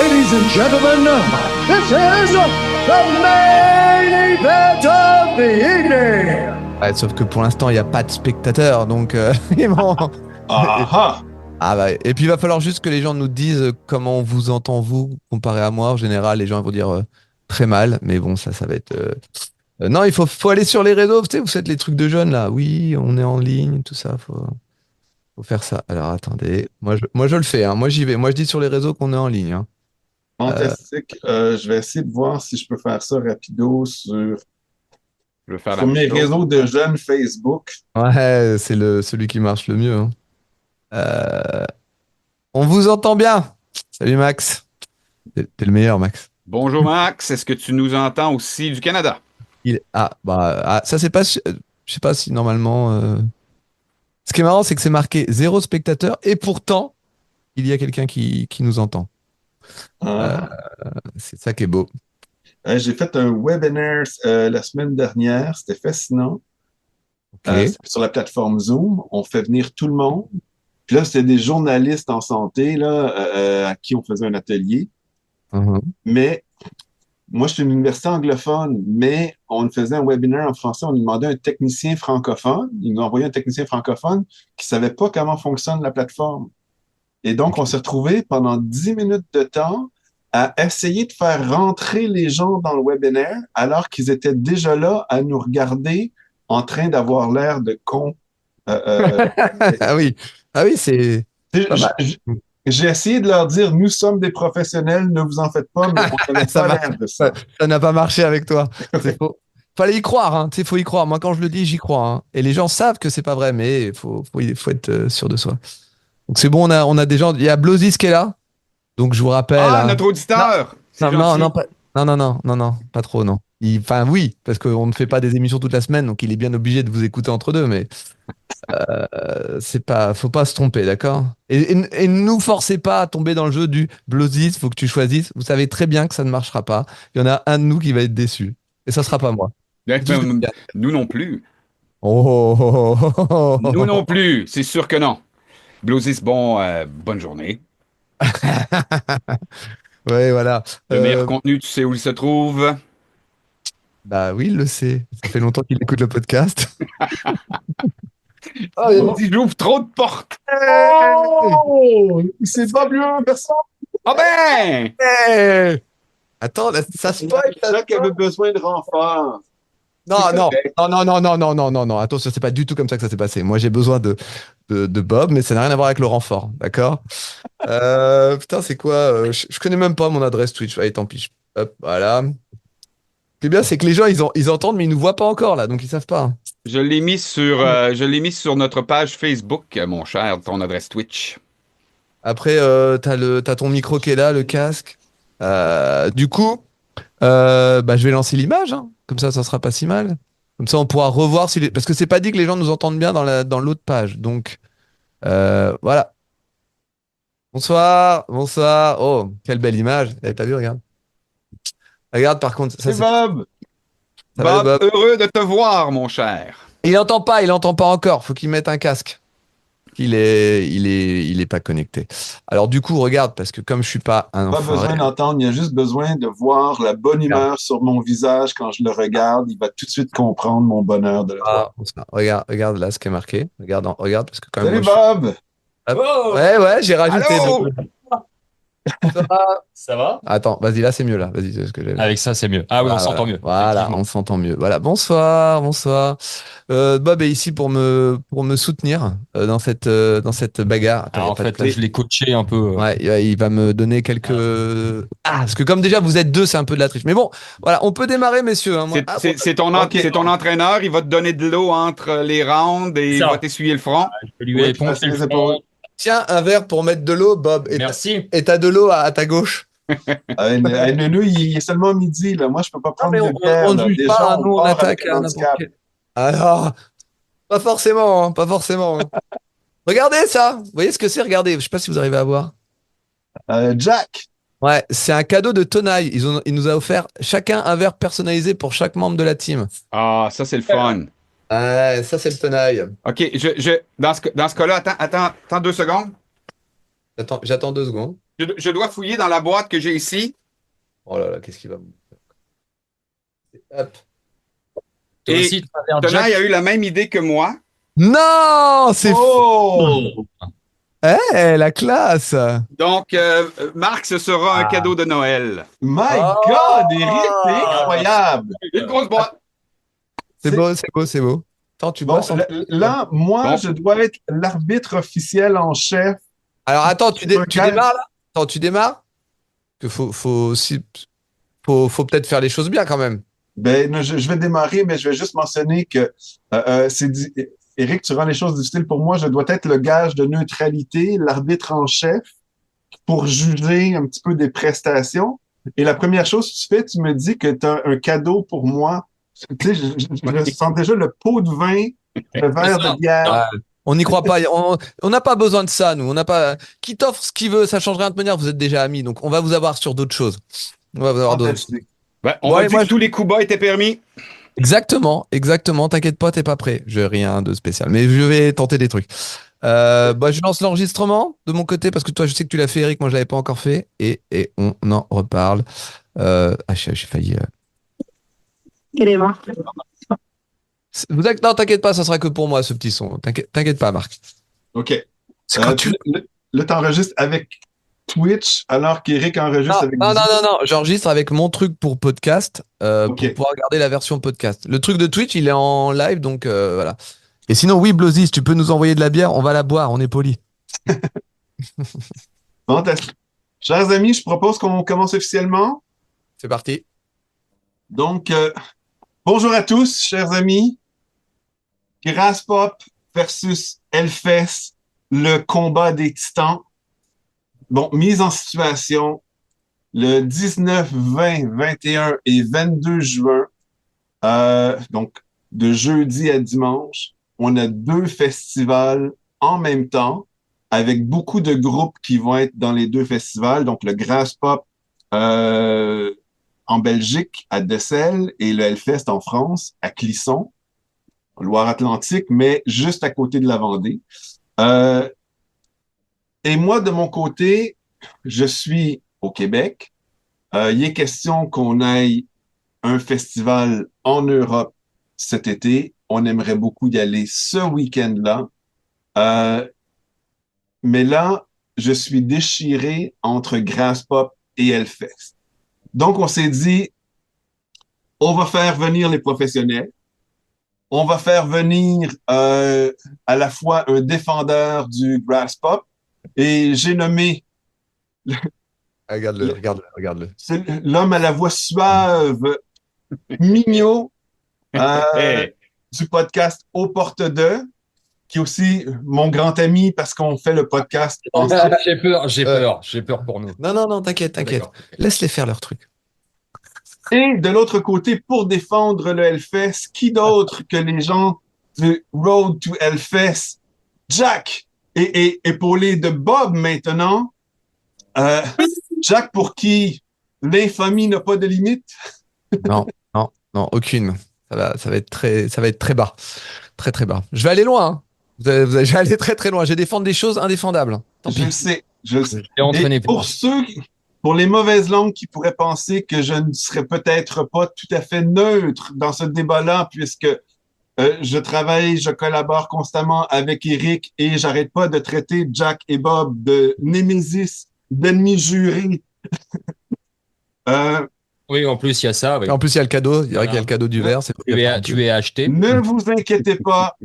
Ladies and gentlemen, this is the main event of the evening. Ouais, sauf que pour l'instant, il n'y a pas de spectateurs, donc ils vont- Ah Ah bah, et puis il va falloir juste que les gens nous disent comment on vous entend vous comparé à moi. En général, les gens vont dire très mal, mais bon, ça va être. Non, il faut aller sur les réseaux. Tu sais, vous faites les trucs de jeunes là. Oui, on est en ligne, tout ça. Faut faire ça. Alors attendez, moi je le fais. Hein. Moi j'y vais. Moi je dis sur les réseaux qu'on est en ligne. Hein. fantastique. Je vais essayer de voir si je peux faire ça rapido Je vais faire la sur même mes chose. réseaux de jeunes Facebook. Ouais, c'est celui qui marche le mieux. Hein. Euh, on vous entend bien. Salut Max. T'es le meilleur, Max. Bonjour Max, est-ce que tu nous entends aussi du Canada? Ça c'est pas. Je sais pas si normalement. Ce qui est marrant, c'est que c'est marqué zéro spectateur et pourtant, il y a quelqu'un qui nous entend. Ah. C'est ça qui est beau. J'ai fait un webinaire la semaine dernière. C'était fascinant. Ok. C'était sur la plateforme Zoom. On fait venir tout le monde. Puis là, c'était des journalistes en santé là, à qui on faisait un atelier. Mhm. Mais moi, je suis une université anglophone, mais on faisait un webinaire en français. On nous demandait un technicien francophone. Il nous envoyait un technicien francophone qui savait pas comment fonctionne la plateforme. Et donc, on s'est retrouvé pendant 10 minutes de temps à essayer de faire rentrer les gens dans le webinaire alors qu'ils étaient déjà là à nous regarder en train d'avoir l'air de cons. Ah oui, c'est pas mal. J'ai essayé de leur dire, nous sommes des professionnels, ne vous en faites pas, mais on n'avait Ça pas marche. l'air de ça. Ça n'a pas marché avec toi. C'est faux. Fallait y croire, hein. Tu sais, faut y croire. Moi, quand je le dis, j'y crois. Hein. Et les gens savent que c'est pas vrai, mais faut être sûr de soi. Donc c'est bon, on a des gens. Il y a Blozis qui est là. Donc je vous rappelle. Ah, Hein. notre auditeur! C'est Non, gentil. non, pas trop, non. Enfin, oui, parce qu'on ne fait pas des émissions toute la semaine, donc il est bien obligé de vous écouter entre deux, mais faut pas se tromper, d'accord? Et ne nous forcez pas à tomber dans le jeu du Blozis, faut que tu choisisses. Vous savez très bien que ça ne marchera pas. Il y en a un de nous qui va être déçu. Et ça sera pas moi. Ben, C'est tout ce que je dis. nous non plus. Oh, oh, oh, oh, oh, oh, Nous oh. non plus, c'est sûr que non. Bluesis, bonne journée. Ouais, voilà. Le meilleur contenu, tu sais où il se trouve? Bah oui, il le sait. Ça fait longtemps qu'il écoute le podcast. Ah, il me dit, j'ouvre trop de portes. Oh! C'est pas bien, personne. Ah ben! Hey. Attends, là, ça spoil. Jacques avait besoin de renfort. Non, C'est non, correct. non, non, non, non, non, non, non, non. Attention, c'est pas du tout comme ça que ça s'est passé. Moi, j'ai besoin de Bob, mais ça n'a rien à voir avec le renfort, d'accord? Putain, c'est quoi? Je connais même pas mon adresse Twitch. Allez, tant pis. Hop, voilà. Ce qui est bien, c'est que les gens, ils entendent, mais ils nous voient pas encore, là, donc ils savent pas. Je l'ai mis sur notre page Facebook, mon cher, ton adresse Twitch. Après, t'as ton micro qui est là, le casque. Du coup, bah, je vais lancer l'image, hein. Comme ça sera pas si mal. Comme ça, on pourra revoir si parce que c'est pas dit que les gens nous entendent bien dans l'autre page. Donc, voilà. Bonsoir, bonsoir. Oh, quelle belle image. Eh, t'as vu, regarde. Regarde, par contre, ça C'est c'est. Bob. Ça va, le Bob, Bob? heureux de te voir, mon cher. Il entend pas encore. Faut qu'il mette un casque. Il est pas connecté. Alors, du coup, regarde, parce que comme je suis pas un Pas enfoiré. besoin d'entendre, il y a juste besoin de voir la bonne humeur sur mon visage quand je le regarde. Il va tout de suite comprendre mon bonheur de le voir. Regarde là ce qui est marqué. Regarde, parce que quand même, Salut moi, Bob! Hop. Ouais, j'ai rajouté. Allô? Ça va? Attends, vas-y, là, c'est mieux, là. Vas-y, c'est ce que j'ai. Avec ça, c'est mieux. Ah oui, on Voilà, s'entend mieux. voilà, Effectivement. on s'entend mieux. Voilà, bonsoir, bonsoir. Bob est ici pour me soutenir dans cette bagarre. Attends, Alors, y a en pas de fait, là, place. je l'ai coaché un peu. Ouais, il va me donner quelques. Parce que comme déjà vous êtes deux, c'est un peu de la triche. Mais bon, voilà, on peut démarrer, messieurs. Hein, moi... Ok. C'est ton entraîneur, il va te donner de l'eau entre les rounds et il Ça. va t'essuyer le front. Je vais lui Oui, époncher passer le les front. épaules. Tiens, un verre pour mettre de l'eau, Bob. Merci. Et t'as de l'eau à ta gauche. Nous, il est seulement midi, là. Moi, je peux pas Non, prendre mais de bière. on ne Là. juge Déjà, pas, hein, nous on part attaque avec un à n'importe handicap. quel. Alors, pas forcément, hein, pas forcément. Hein. Regardez ça, vous voyez ce que c'est? Regardez, je sais pas si vous arrivez à voir. Jack! Ouais, c'est un cadeau de Tonaille. Il nous a offert chacun un verre personnalisé pour chaque membre de la team. Ah, ça, c'est le fun. Ouais, ça c'est le Tonaille. OK, dans ce cas-là, attends 2 secondes. J'attends 2 secondes. Je dois fouiller dans la boîte que j'ai ici. Oh là là, qu'est-ce qu'il va me... Hop. Toi Et aussi, tu vas faire Tenaille Jack. a eu la même idée que moi. Non, c'est Oh! la classe. Donc, Marc, ce sera un Ah. cadeau de Noël. My Oh! God, Eric, t'es incroyable! Une grosse boîte. C'est beau, c'est beau, c'est beau. Attends, tu Bon, bois sans... là, moi, Bon. je dois être l'arbitre officiel en chef. Alors attends, Un tu calme. démarres là? Attends, tu démarres? Que faut aussi, faut peut-être faire les choses bien quand même. Ben, non, je vais démarrer, mais je vais juste mentionner que Éric, tu rends les choses difficiles pour moi. Je dois être le gage de neutralité, l'arbitre en chef, pour juger un petit peu des prestations. Et la première chose que tu fais, tu me dis que tu as un cadeau pour moi. Tu sais, je sens déjà le pot de vin, le verre de bière. Ah, on n'y croit pas. On n'a pas besoin de ça, nous. On n'a pas. Qui t'offre ce qu'il veut, ça change rien de manière. Vous êtes déjà amis, donc on va vous avoir sur d'autres choses. On va vous avoir d'autres. Fantastique. Ben, on Bon, m'a allez, dit que tous les coups bas étaient permis. Exactement, exactement. T'inquiète pas, t'es pas prêt. Je rien de spécial, mais je vais tenter des trucs. Je lance l'enregistrement de mon côté parce que toi, je sais que tu l'as fait, Eric. Moi, je l'avais pas encore fait, et on en reparle. J'ai failli. Non, t'inquiète pas, ça sera que pour moi ce petit son. T'inquiète pas, Marc. OK. C'est quand tu. Là, t'enregistres avec Twitch alors qu'Éric enregistre avec Non, Zoom. non. J'enregistre avec mon truc pour podcast Ok. pour pouvoir regarder la version podcast. Le truc de Twitch, il est en live, donc voilà. Et sinon, oui, Blozis, tu peux nous envoyer de la bière, on va la boire, on est poli. Fantastique. Chers amis, je propose qu'on commence officiellement. C'est parti. Donc, bonjour à tous, chers amis. Graspop versus Hellfest, le combat des titans. Bon, mise en situation, le 19, 20, 21 et 22 juin, donc de jeudi à dimanche, on a 2 festivals en même temps, avec beaucoup de groupes qui vont être dans les 2 festivals, donc le Graspop en Belgique, à Dessel, et le Hellfest en France, à Clisson, en Loire-Atlantique, mais juste à côté de la Vendée. Et moi, de mon côté, je suis au Québec. Il est question qu'on aille un festival en Europe cet été. On aimerait beaucoup y aller ce week-end-là. Mais là, je suis déchiré entre Graspop et Hellfest. Donc, on s'est dit, on va faire venir les professionnels. On va faire venir à la fois un défendeur du Graspop et j'ai nommé Regarde-le. c'est l'homme à la voix suave, Mignot, Hey. du podcast Aux Portes de, qui est aussi mon grand ami parce qu'on fait le podcast ensemble. J'ai peur pour nous. Non, t'inquiète. D'accord. Laisse-les faire leur truc. Et de l'autre côté, pour défendre le Hellfest, qui d'autre que les gens du Road to Hellfest, Jack, et épaulé de Bob maintenant. Jack, pour qui l'infamie n'a pas de limite. Non, aucune. Ça va être très bas. Très bas. Je vais aller loin, hein. Je vais aller très très loin. Je vais défendre des choses indéfendables. Tant Je le pis. sais, je le sais. J'ai entraîné Et pour. pour les mauvaises langues qui pourraient penser que je ne serais peut-être pas tout à fait neutre dans ce débat-là, puisque je collabore constamment avec Eric et j'arrête pas de traiter Jack et Bob de némésis, d'ennemis jurés. Oui, en plus, il y a ça. Oui. En plus, il y a le cadeau. Il y a le cadeau du verre. C'est Tu es acheté. Ne vous inquiétez pas,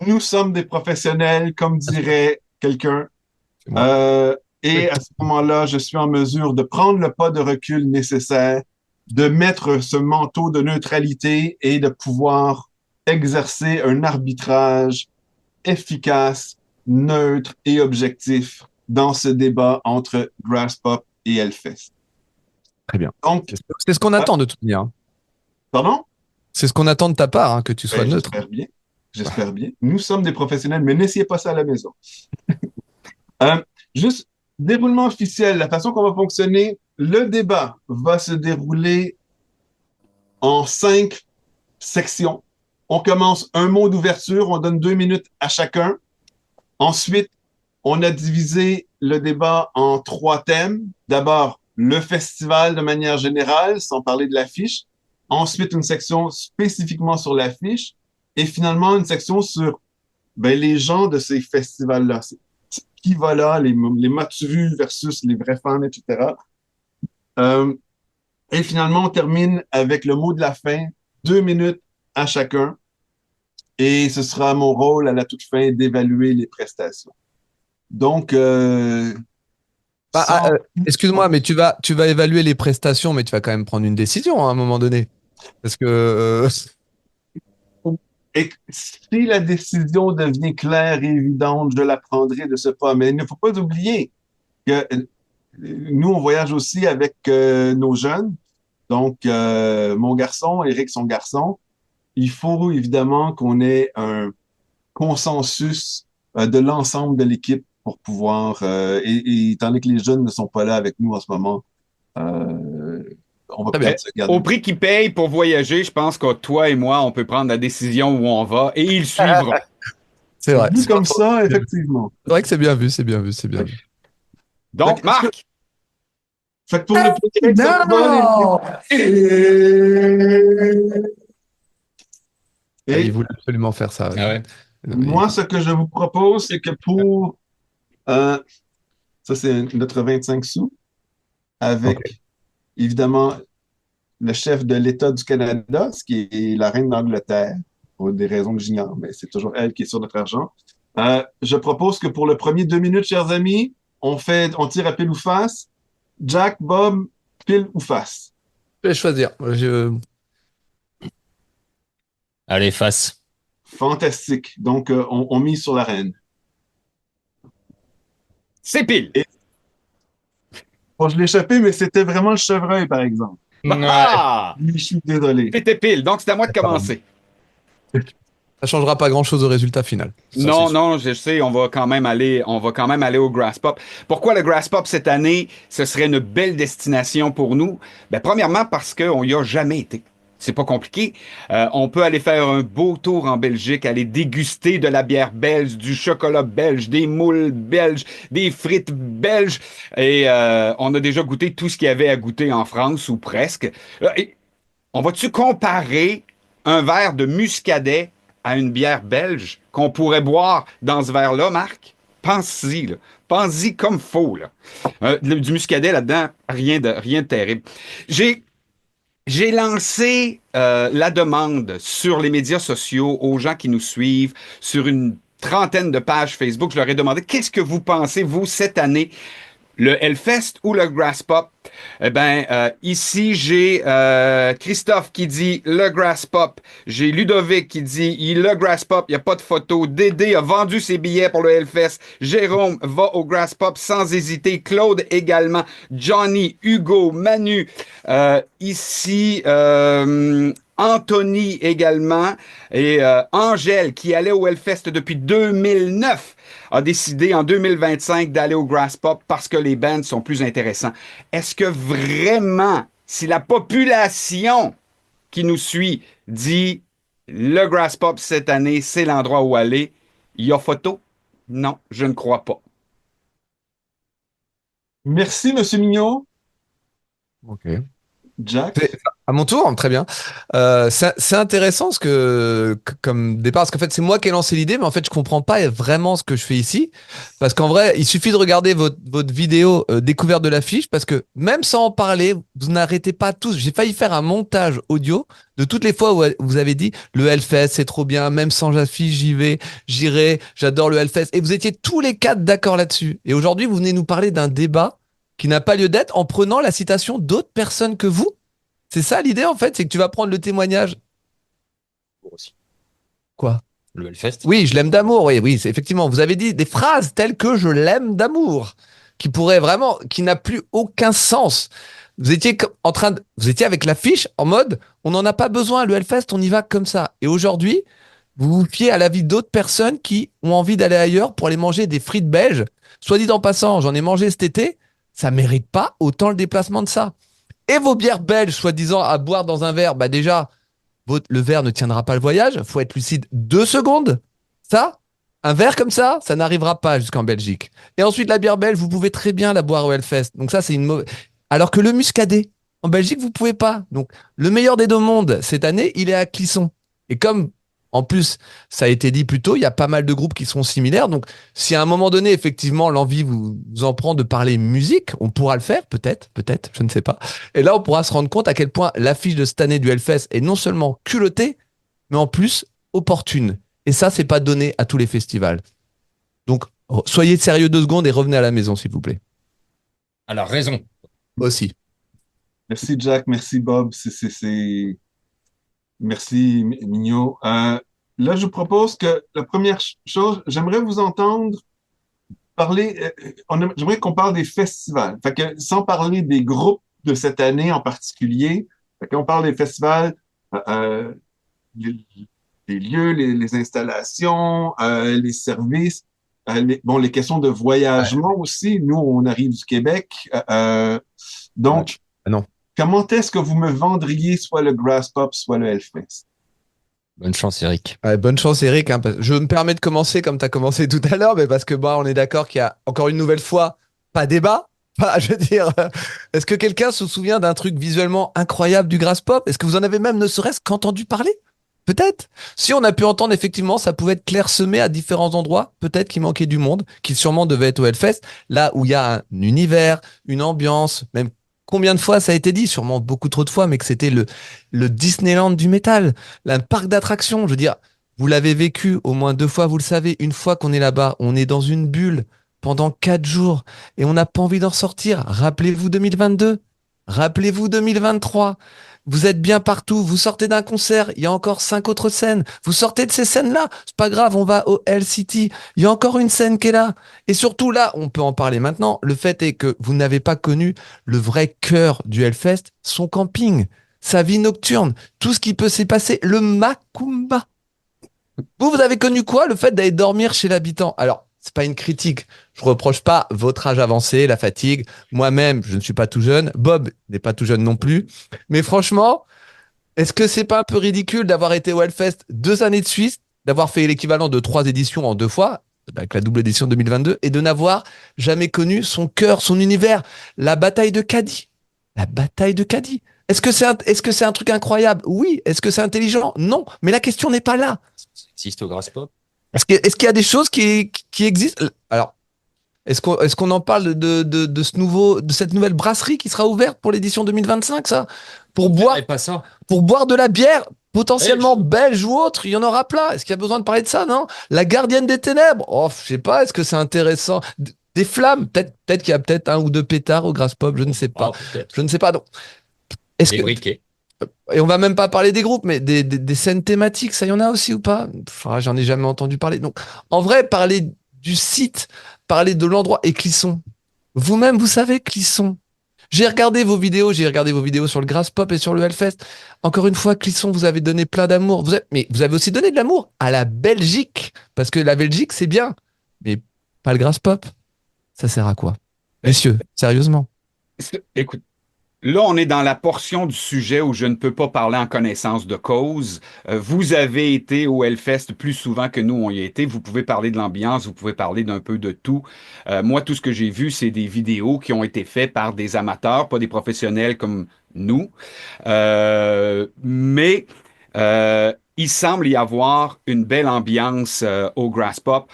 nous sommes des professionnels, comme dirait quelqu'un. C'est moi. Et à ce moment-là, je suis en mesure de prendre le pas de recul nécessaire, de mettre ce manteau de neutralité et de pouvoir exercer un arbitrage efficace, neutre et objectif dans ce débat entre Graspop et Hellfest. Très bien. Donc, C'est ce qu'on attend de toute manière. pardon? C'est ce qu'on attend de ta part, hein, que tu sois Ben, neutre. j'espère bien. J'espère bien. Nous sommes des professionnels, mais n'essayez pas ça à la maison. Juste, déroulement officiel, la façon qu'on va fonctionner, le débat va se dérouler en 5 sections. On commence un mot d'ouverture, on donne 2 minutes à chacun. Ensuite, On a divisé le débat en 3 thèmes. D'abord, le festival de manière générale, sans parler de l'affiche. Ensuite, une section spécifiquement sur l'affiche. Et finalement, une section sur les gens de ces festivals-là. Qui va là, les maturus versus les vrais fans, etc. Et finalement, on termine avec le mot de la fin, 2 minutes à chacun. Et ce sera mon rôle à la toute fin d'évaluer les prestations. Donc, excuse-moi, mais tu vas évaluer les prestations, mais tu vas quand même prendre une décision à un moment donné. Parce que et si la décision devient claire et évidente, je la prendrai de ce pas. Mais il ne faut pas oublier que nous, on voyage aussi avec nos jeunes. Donc, mon garçon, Eric, son garçon, il faut évidemment qu'on ait un consensus de l'ensemble de l'équipe pour pouvoir, et étant donné que les jeunes ne sont pas là avec nous en ce moment, on va Très bien. peut-être se garder. Au prix qu'ils payent pour voyager, je pense que toi et moi, on peut prendre la décision où on va et ils suivront. c'est vrai. Vu C'est comme ça, effectivement. vrai que c'est bien vu, c'est bien vu, c'est bien vu. Donc, Marc, Fait que pour le premier Non! Il et voulait absolument faire ça. Ah ouais. moi, ce que je vous propose, c'est que pour ça, c'est notre 25 sous, avec Ok. évidemment le chef de l'État du Canada, ce qui est la reine d'Angleterre, pour des raisons que j'ignore, mais c'est toujours elle qui est sur notre argent. Je propose que pour le premier 2 minutes, chers amis, on tire à pile ou face. Jack, Bob, pile ou face. Je vais choisir. Allez, face. Fantastique. Donc, on mise sur la reine. c'est pile. Bon, je l'ai échappé, mais c'était vraiment le chevreuil, par exemple. Ouais. Ah! Je suis désolé. C'était pile, donc c'est à moi de commencer. Ça changera pas grand-chose au résultat final. Ça, Non, c'est sûr. non, je sais, on va quand même aller au Grass Pop. Pourquoi le Grass Pop cette année, ce serait une belle destination pour nous? Ben, premièrement, parce qu'on y a jamais été. C'est pas compliqué. On peut aller faire un beau tour en Belgique, aller déguster de la bière belge, du chocolat belge, des moules belges, des frites belges. Et on a déjà goûté tout ce qu'il y avait à goûter en France, ou presque. Et on va-tu comparer un verre de muscadet à une bière belge qu'on pourrait boire dans ce verre-là, Marc? Pense-y, là. Pense-y comme faux, là. Du muscadet là-dedans, rien de terrible. J'ai lancé la demande sur les médias sociaux aux gens qui nous suivent, sur une trentaine de pages Facebook. Je leur ai demandé qu'est-ce que vous pensez, vous, cette année, le Hellfest ou le Grass Pop? Eh ben, ici, j'ai Christophe qui dit le Grass Pop. J'ai Ludovic qui dit le Grass Pop, il n'y a pas de photo. Dédé a vendu ses billets pour le Hellfest. Jérôme va au Grass Pop sans hésiter. Claude également. Johnny, Hugo, Manu. Ici, Anthony également. Et Angèle qui allait au Hellfest depuis 2009 a décidé en 2025 d'aller au Grass Pop parce que les bands sont plus intéressants. Est-ce que vraiment, si la population qui nous suit dit le Grass Pop cette année, c'est l'endroit où aller, il y a photo? Non, je ne crois pas. Merci, Monsieur Mignot. Ok. Jack. À mon tour, très bien. C'est intéressant comme départ, parce qu'en fait, c'est moi qui ai lancé l'idée, mais en fait, je comprends pas vraiment ce que je fais ici. Parce qu'en vrai, il suffit de regarder votre vidéo découverte de l'affiche, parce que même sans en parler, vous n'arrêtez pas tous. J'ai failli faire un montage audio de toutes les fois où vous avez dit le Hellfest, c'est trop bien, même sans affiche, j'irai, j'adore le Hellfest. Et vous étiez tous les quatre d'accord là-dessus. Et aujourd'hui, vous venez nous parler d'un débat qui n'a pas lieu d'être en prenant la citation d'autres personnes que vous. C'est ça l'idée en fait, c'est que tu vas prendre le témoignage. Aussi. Quoi? Le Hellfest. Oui, je l'aime d'amour. Oui, oui, c'est effectivement. Vous avez dit des phrases telles que je l'aime d'amour, qui n'a plus aucun sens. Vous étiez vous étiez avec l'affiche en mode, on n'en a pas besoin. Le Hellfest, on y va comme ça. Et aujourd'hui, vous vous fiez à l'avis d'autres personnes qui ont envie d'aller ailleurs pour aller manger des frites belges. Soit dit en passant, j'en ai mangé cet été. Ça mérite pas autant le déplacement de ça. Et vos bières belges, soi-disant à boire dans un verre, bah déjà, le verre ne tiendra pas le voyage. Faut être lucide 2 secondes. Ça, Un verre comme ça n'arrivera pas jusqu'en Belgique. Et ensuite, la bière belge, vous pouvez très bien la boire au Hellfest. Donc ça, c'est une mauvaise. Alors que le muscadet, en Belgique, vous pouvez pas. Donc, le meilleur des deux mondes cette année, il est à Clisson. Et comme, en plus, ça a été dit plus tôt, il y a pas mal de groupes qui sont similaires. Donc, si à un moment donné, effectivement, l'envie vous en prend de parler musique, on pourra le faire, peut-être, je ne sais pas. Et là, on pourra se rendre compte à quel point l'affiche de cette année du Hellfest est non seulement culottée, mais en plus opportune. Et ça, c'est pas donné à tous les festivals. Donc, soyez sérieux 2 secondes et revenez à la maison, s'il vous plaît. Alors, raison. Aussi. Merci, Jack. Merci, Bob. Merci, Mignot. Là, je vous propose que la première chose, j'aimerais vous entendre parler, j'aimerais qu'on parle des festivals. Fait que, sans parler des groupes de cette année en particulier, fait qu'on parle des festivals, euh, les, les lieux, les installations, les services, les questions de voyagement aussi. Nous, on arrive du Québec. Donc, Non. comment est-ce que vous me vendriez soit le Grass Pop, soit le Hellfest? Bonne chance, Eric. Ouais, bonne chance, Eric. Hein, je me permets de commencer comme tu as commencé tout à l'heure, mais parce que on est d'accord qu'il y a encore une nouvelle fois pas débat. Pas, je veux dire, est-ce que quelqu'un se souvient d'un truc visuellement incroyable du Grass Pop? Est-ce que vous en avez même ne serait-ce qu'entendu parler? Peut-être. Si on a pu entendre, effectivement, ça pouvait être clairsemé à différents endroits. Peut-être qu'il manquait du monde, qui sûrement devait être au Hellfest, là où il y a un univers, une ambiance, même combien de fois ça a été dit, sûrement beaucoup trop de fois, mais que c'était le Disneyland du métal, un parc d'attractions. Je veux dire, vous l'avez vécu au moins 2 fois, vous le savez, une fois qu'on est là-bas, on est dans une bulle pendant 4 jours et on n'a pas envie d'en sortir. Rappelez-vous 2022, rappelez-vous 2023. Vous êtes bien partout, vous sortez d'un concert, il y a encore 5 autres scènes. Vous sortez de ces scènes-là, c'est pas grave, on va au L-City, il y a encore une scène qui est là. Et surtout là, on peut en parler maintenant, le fait est que vous n'avez pas connu le vrai cœur du Hellfest, son camping, sa vie nocturne, tout ce qui peut s'y passer, le Macumba. Vous avez connu quoi? Le fait d'aller dormir chez l'habitant. Alors, c'est pas une critique. Je reproche pas votre âge avancé, la fatigue. Moi-même, je ne suis pas tout jeune. Bob n'est pas tout jeune non plus. Mais franchement, est-ce que c'est pas un peu ridicule d'avoir été au Hellfest 2 années de suite, d'avoir fait l'équivalent de 3 éditions en 2 fois, avec la double édition 2022, et de n'avoir jamais connu son cœur, son univers, la bataille de Cadix. La bataille de Cadix. Est-ce que c'est un truc incroyable? Oui. Est-ce que c'est intelligent? Non. Mais la question n'est pas là. Ça existe au Grass Pop. Est-ce qu'il y a des choses qui existent? Alors, est-ce qu'on en parle de cette nouvelle brasserie qui sera ouverte pour l'édition 2025, ça? Pour boire, Et pas ça. pour boire de la bière potentiellement belge ou autre, il y en aura plein. Est-ce qu'il y a besoin de parler de ça, non? La gardienne des ténèbres. Oh, je sais pas, est-ce que c'est intéressant? Des flammes, peut-être qu'il y a peut-être 1 ou 2 pétards au Grass Pop, je ne sais pas. Ah, peut-être. Je ne sais pas. Donc, est-ce Des que, briquets. et on va même pas parler des groupes, mais des scènes thématiques, ça y en a aussi ou pas? Enfin, j'en ai jamais entendu parler. Donc, en vrai, parler du site, parler de l'endroit et Clisson. Vous-même, vous savez Clisson. J'ai regardé vos vidéos sur le Grass Pop et sur le Hellfest. Encore une fois, Clisson, vous avez donné plein d'amour. Mais vous avez aussi donné de l'amour à la Belgique. Parce que la Belgique, c'est bien. Mais pas le Grass Pop. Ça sert à quoi? Messieurs, sérieusement. Écoute, là, on est dans la portion du sujet où je ne peux pas parler en connaissance de cause. Vous avez été au Hellfest plus souvent que nous on y a été. Vous pouvez parler de l'ambiance, vous pouvez parler d'un peu de tout. Moi, tout ce que j'ai vu, c'est des vidéos qui ont été faites par des amateurs, pas des professionnels comme nous. Mais il semble y avoir une belle ambiance au Grass Pop.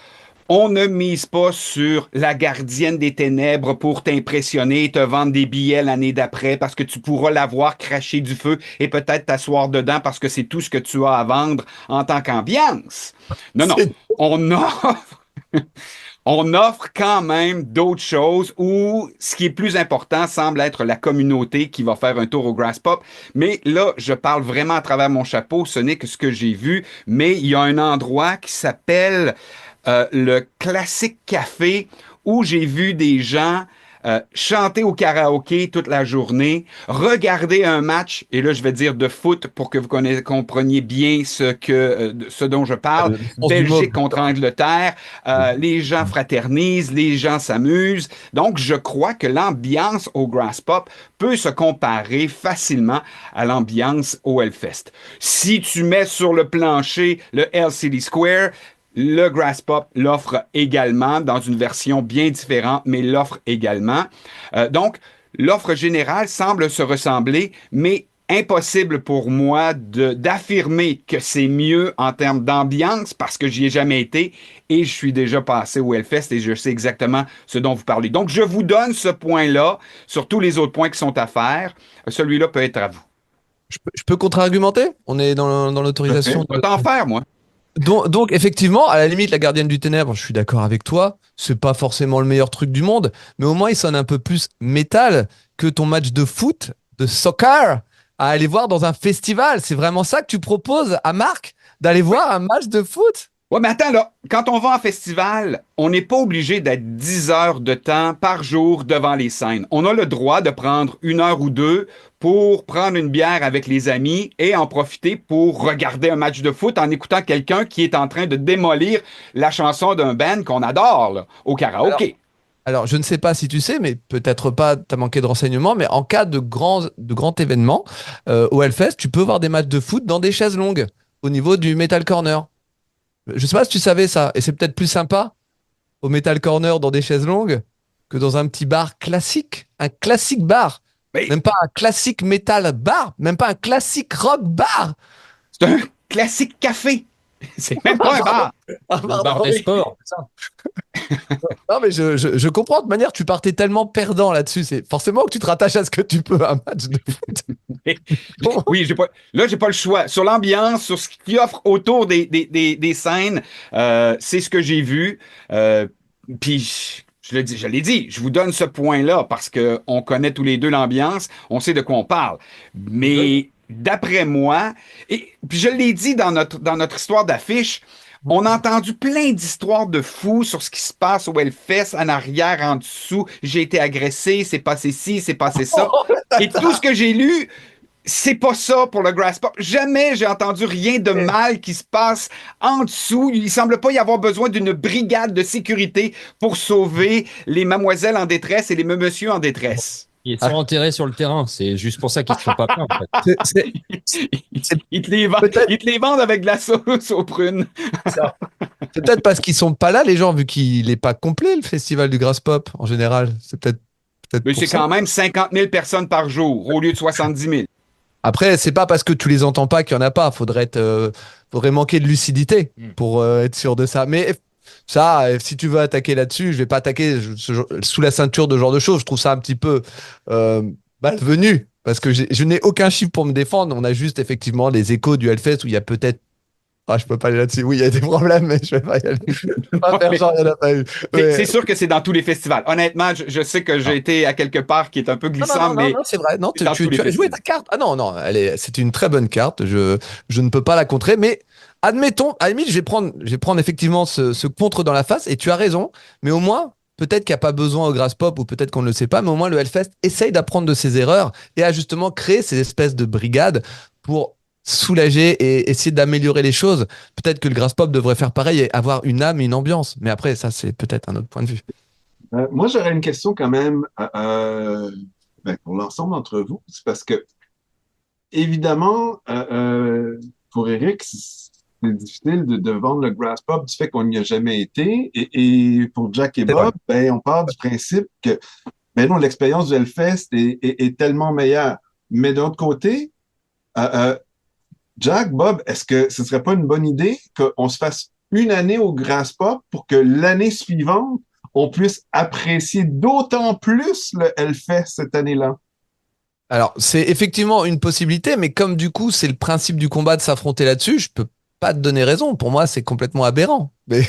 On ne mise pas sur la gardienne des ténèbres pour t'impressionner et te vendre des billets l'année d'après parce que tu pourras la voir cracher du feu et peut-être t'asseoir dedans parce que c'est tout ce que tu as à vendre en tant qu'ambiance. Non, non. On offre, on offre quand même d'autres choses où ce qui est plus important semble être la communauté qui va faire un tour au Grass Pop. Mais là, je parle vraiment à travers mon chapeau. Ce n'est que ce que j'ai vu. Mais il y a un endroit qui s'appelle le Classique Café où j'ai vu des gens chanter au karaoké toute la journée, regarder un match, et là je vais dire de foot pour que vous compreniez bien ce dont je parle, Belgique contre Angleterre, les gens fraternisent, les gens s'amusent, donc je crois que l'ambiance au Grass Pop peut se comparer facilement à l'ambiance au Hellfest. Si tu mets sur le plancher le LCD Square, le Grass Pop l'offre également dans une version bien différente, mais l'offre également. Donc, l'offre générale semble se ressembler, mais impossible pour moi d'affirmer que c'est mieux en termes d'ambiance parce que j'y ai jamais été et je suis déjà passé au Hellfest et je sais exactement ce dont vous parlez. Donc, je vous donne ce point-là sur tous les autres points qui sont à faire. Celui-là peut être à vous. Je peux contre-argumenter? On est dans l'autorisation. Je vais t'en faire, moi. Donc, effectivement, à la limite, la Gardienne du Ténèbre, je suis d'accord avec toi, c'est pas forcément le meilleur truc du monde, mais au moins il sonne un peu plus métal que ton match de foot, de soccer, à aller voir dans un festival. C'est vraiment ça que tu proposes à Marc, d'aller voir un match de foot? Ouais, mais attends, là, quand on va en festival, on n'est pas obligé d'être 10 heures de temps par jour devant les scènes. On a le droit de prendre 1 heure ou 2 pour prendre une bière avec les amis et en profiter pour regarder un match de foot en écoutant quelqu'un qui est en train de démolir la chanson d'un band qu'on adore, là, au karaoké. Alors, je ne sais pas si tu sais, mais peut-être pas, tu as manqué de renseignements, mais en cas de grand événement, au Hellfest, tu peux voir des matchs de foot dans des chaises longues, au niveau du Metal Corner. Je sais pas si tu savais ça, et c'est peut-être plus sympa au Metal Corner dans des chaises longues que dans un petit bar classique, un classique bar, Mais même pas un classique metal bar, même pas un classique rock bar. c'est un classique café. C'est même pas un bar. Le bar des sports, c'est ça. Non, mais je comprends. De toute manière, tu partais tellement perdant là-dessus. C'est forcément que tu te rattaches à ce que tu peux à un match de foot. Oui, j'ai pas le choix. Sur l'ambiance, sur ce qu'il offre autour des scènes, c'est ce que j'ai vu. Puis, je l'ai dit, je vous donne ce point-là parce qu'on connaît tous les deux l'ambiance, on sait de quoi on parle. Mais d'après moi, et puis je l'ai dit dans notre histoire d'affiche, on a entendu plein d'histoires de fous sur ce qui se passe au Hellfest, en arrière, en dessous. J'ai été agressé, c'est passé ci, c'est passé ça. Et tout ce que j'ai lu, c'est pas ça pour le Grass Pop. Jamais j'ai entendu rien de mal qui se passe en dessous. Il semble pas y avoir besoin d'une brigade de sécurité pour sauver les mademoiselles en détresse et les messieurs en détresse. Ils sont enterrés sur le terrain. C'est juste pour ça qu'ils ne se font pas peur, en fait. Ils te les vendent avec de la sauce aux prunes. C'est peut-être parce qu'ils sont pas là, les gens, vu qu'il n'est pas complet, le festival du Grass Pop, en général. C'est peut-être Mais pour c'est ça. quand même 50 000 personnes par jour au lieu de 70 000. Après, c'est pas parce que tu les entends pas qu'il y en a pas. Faudrait manquer de lucidité pour être sûr de ça. Mais ça, si tu veux attaquer là-dessus, je vais pas attaquer sous la ceinture de ce genre de choses. Je trouve ça un petit peu malvenu parce que je n'ai aucun chiffre pour me défendre. On a juste effectivement les échos du Hellfest où il y a peut-être. Ah, je peux pas aller là-dessus. Oui, il y a des problèmes, mais je vais pas y aller. Je vais pas faire genre, il n'y en a pas eu. C'est sûr que c'est dans tous les festivals. Honnêtement, je sais que j'ai été à quelque part qui est un peu glissant, mais non, c'est vrai. Non, c'est dans tous les tu as joué festivals. ta carte. Ah non, c'est une très bonne carte. Je ne peux pas la contrer, mais admettons, à la limite, je vais prendre effectivement ce contre dans la face, et tu as raison, mais au moins, peut-être qu'il n'y a pas besoin au Grass Pop, ou peut-être qu'on ne le sait pas, mais au moins le Hellfest essaye d'apprendre de ses erreurs et à justement créer ces espèces de brigades pour soulager et essayer d'améliorer les choses. Peut-être que le Grass Pop devrait faire pareil et avoir une âme et une ambiance. Mais après, ça, c'est peut-être un autre point de vue. Moi, j'aurais une question quand même pour l'ensemble d'entre vous. C'est parce que, évidemment, pour Eric, c'est difficile de vendre le Grass Pop du fait qu'on n'y a jamais été. Et pour Jack et C'est vrai. Bob, on part du principe que non, l'expérience du Hellfest est tellement meilleure. Mais d'un autre côté, Jack, Bob, est-ce que ce serait pas une bonne idée qu'on se fasse une année au Grass Pop pour que l'année suivante, on puisse apprécier d'autant plus le Hellfest cette année-là? Alors, c'est effectivement une possibilité, mais comme du coup, c'est le principe du combat de s'affronter là-dessus, je peux pas te donner raison. Pour moi, c'est complètement aberrant. Mais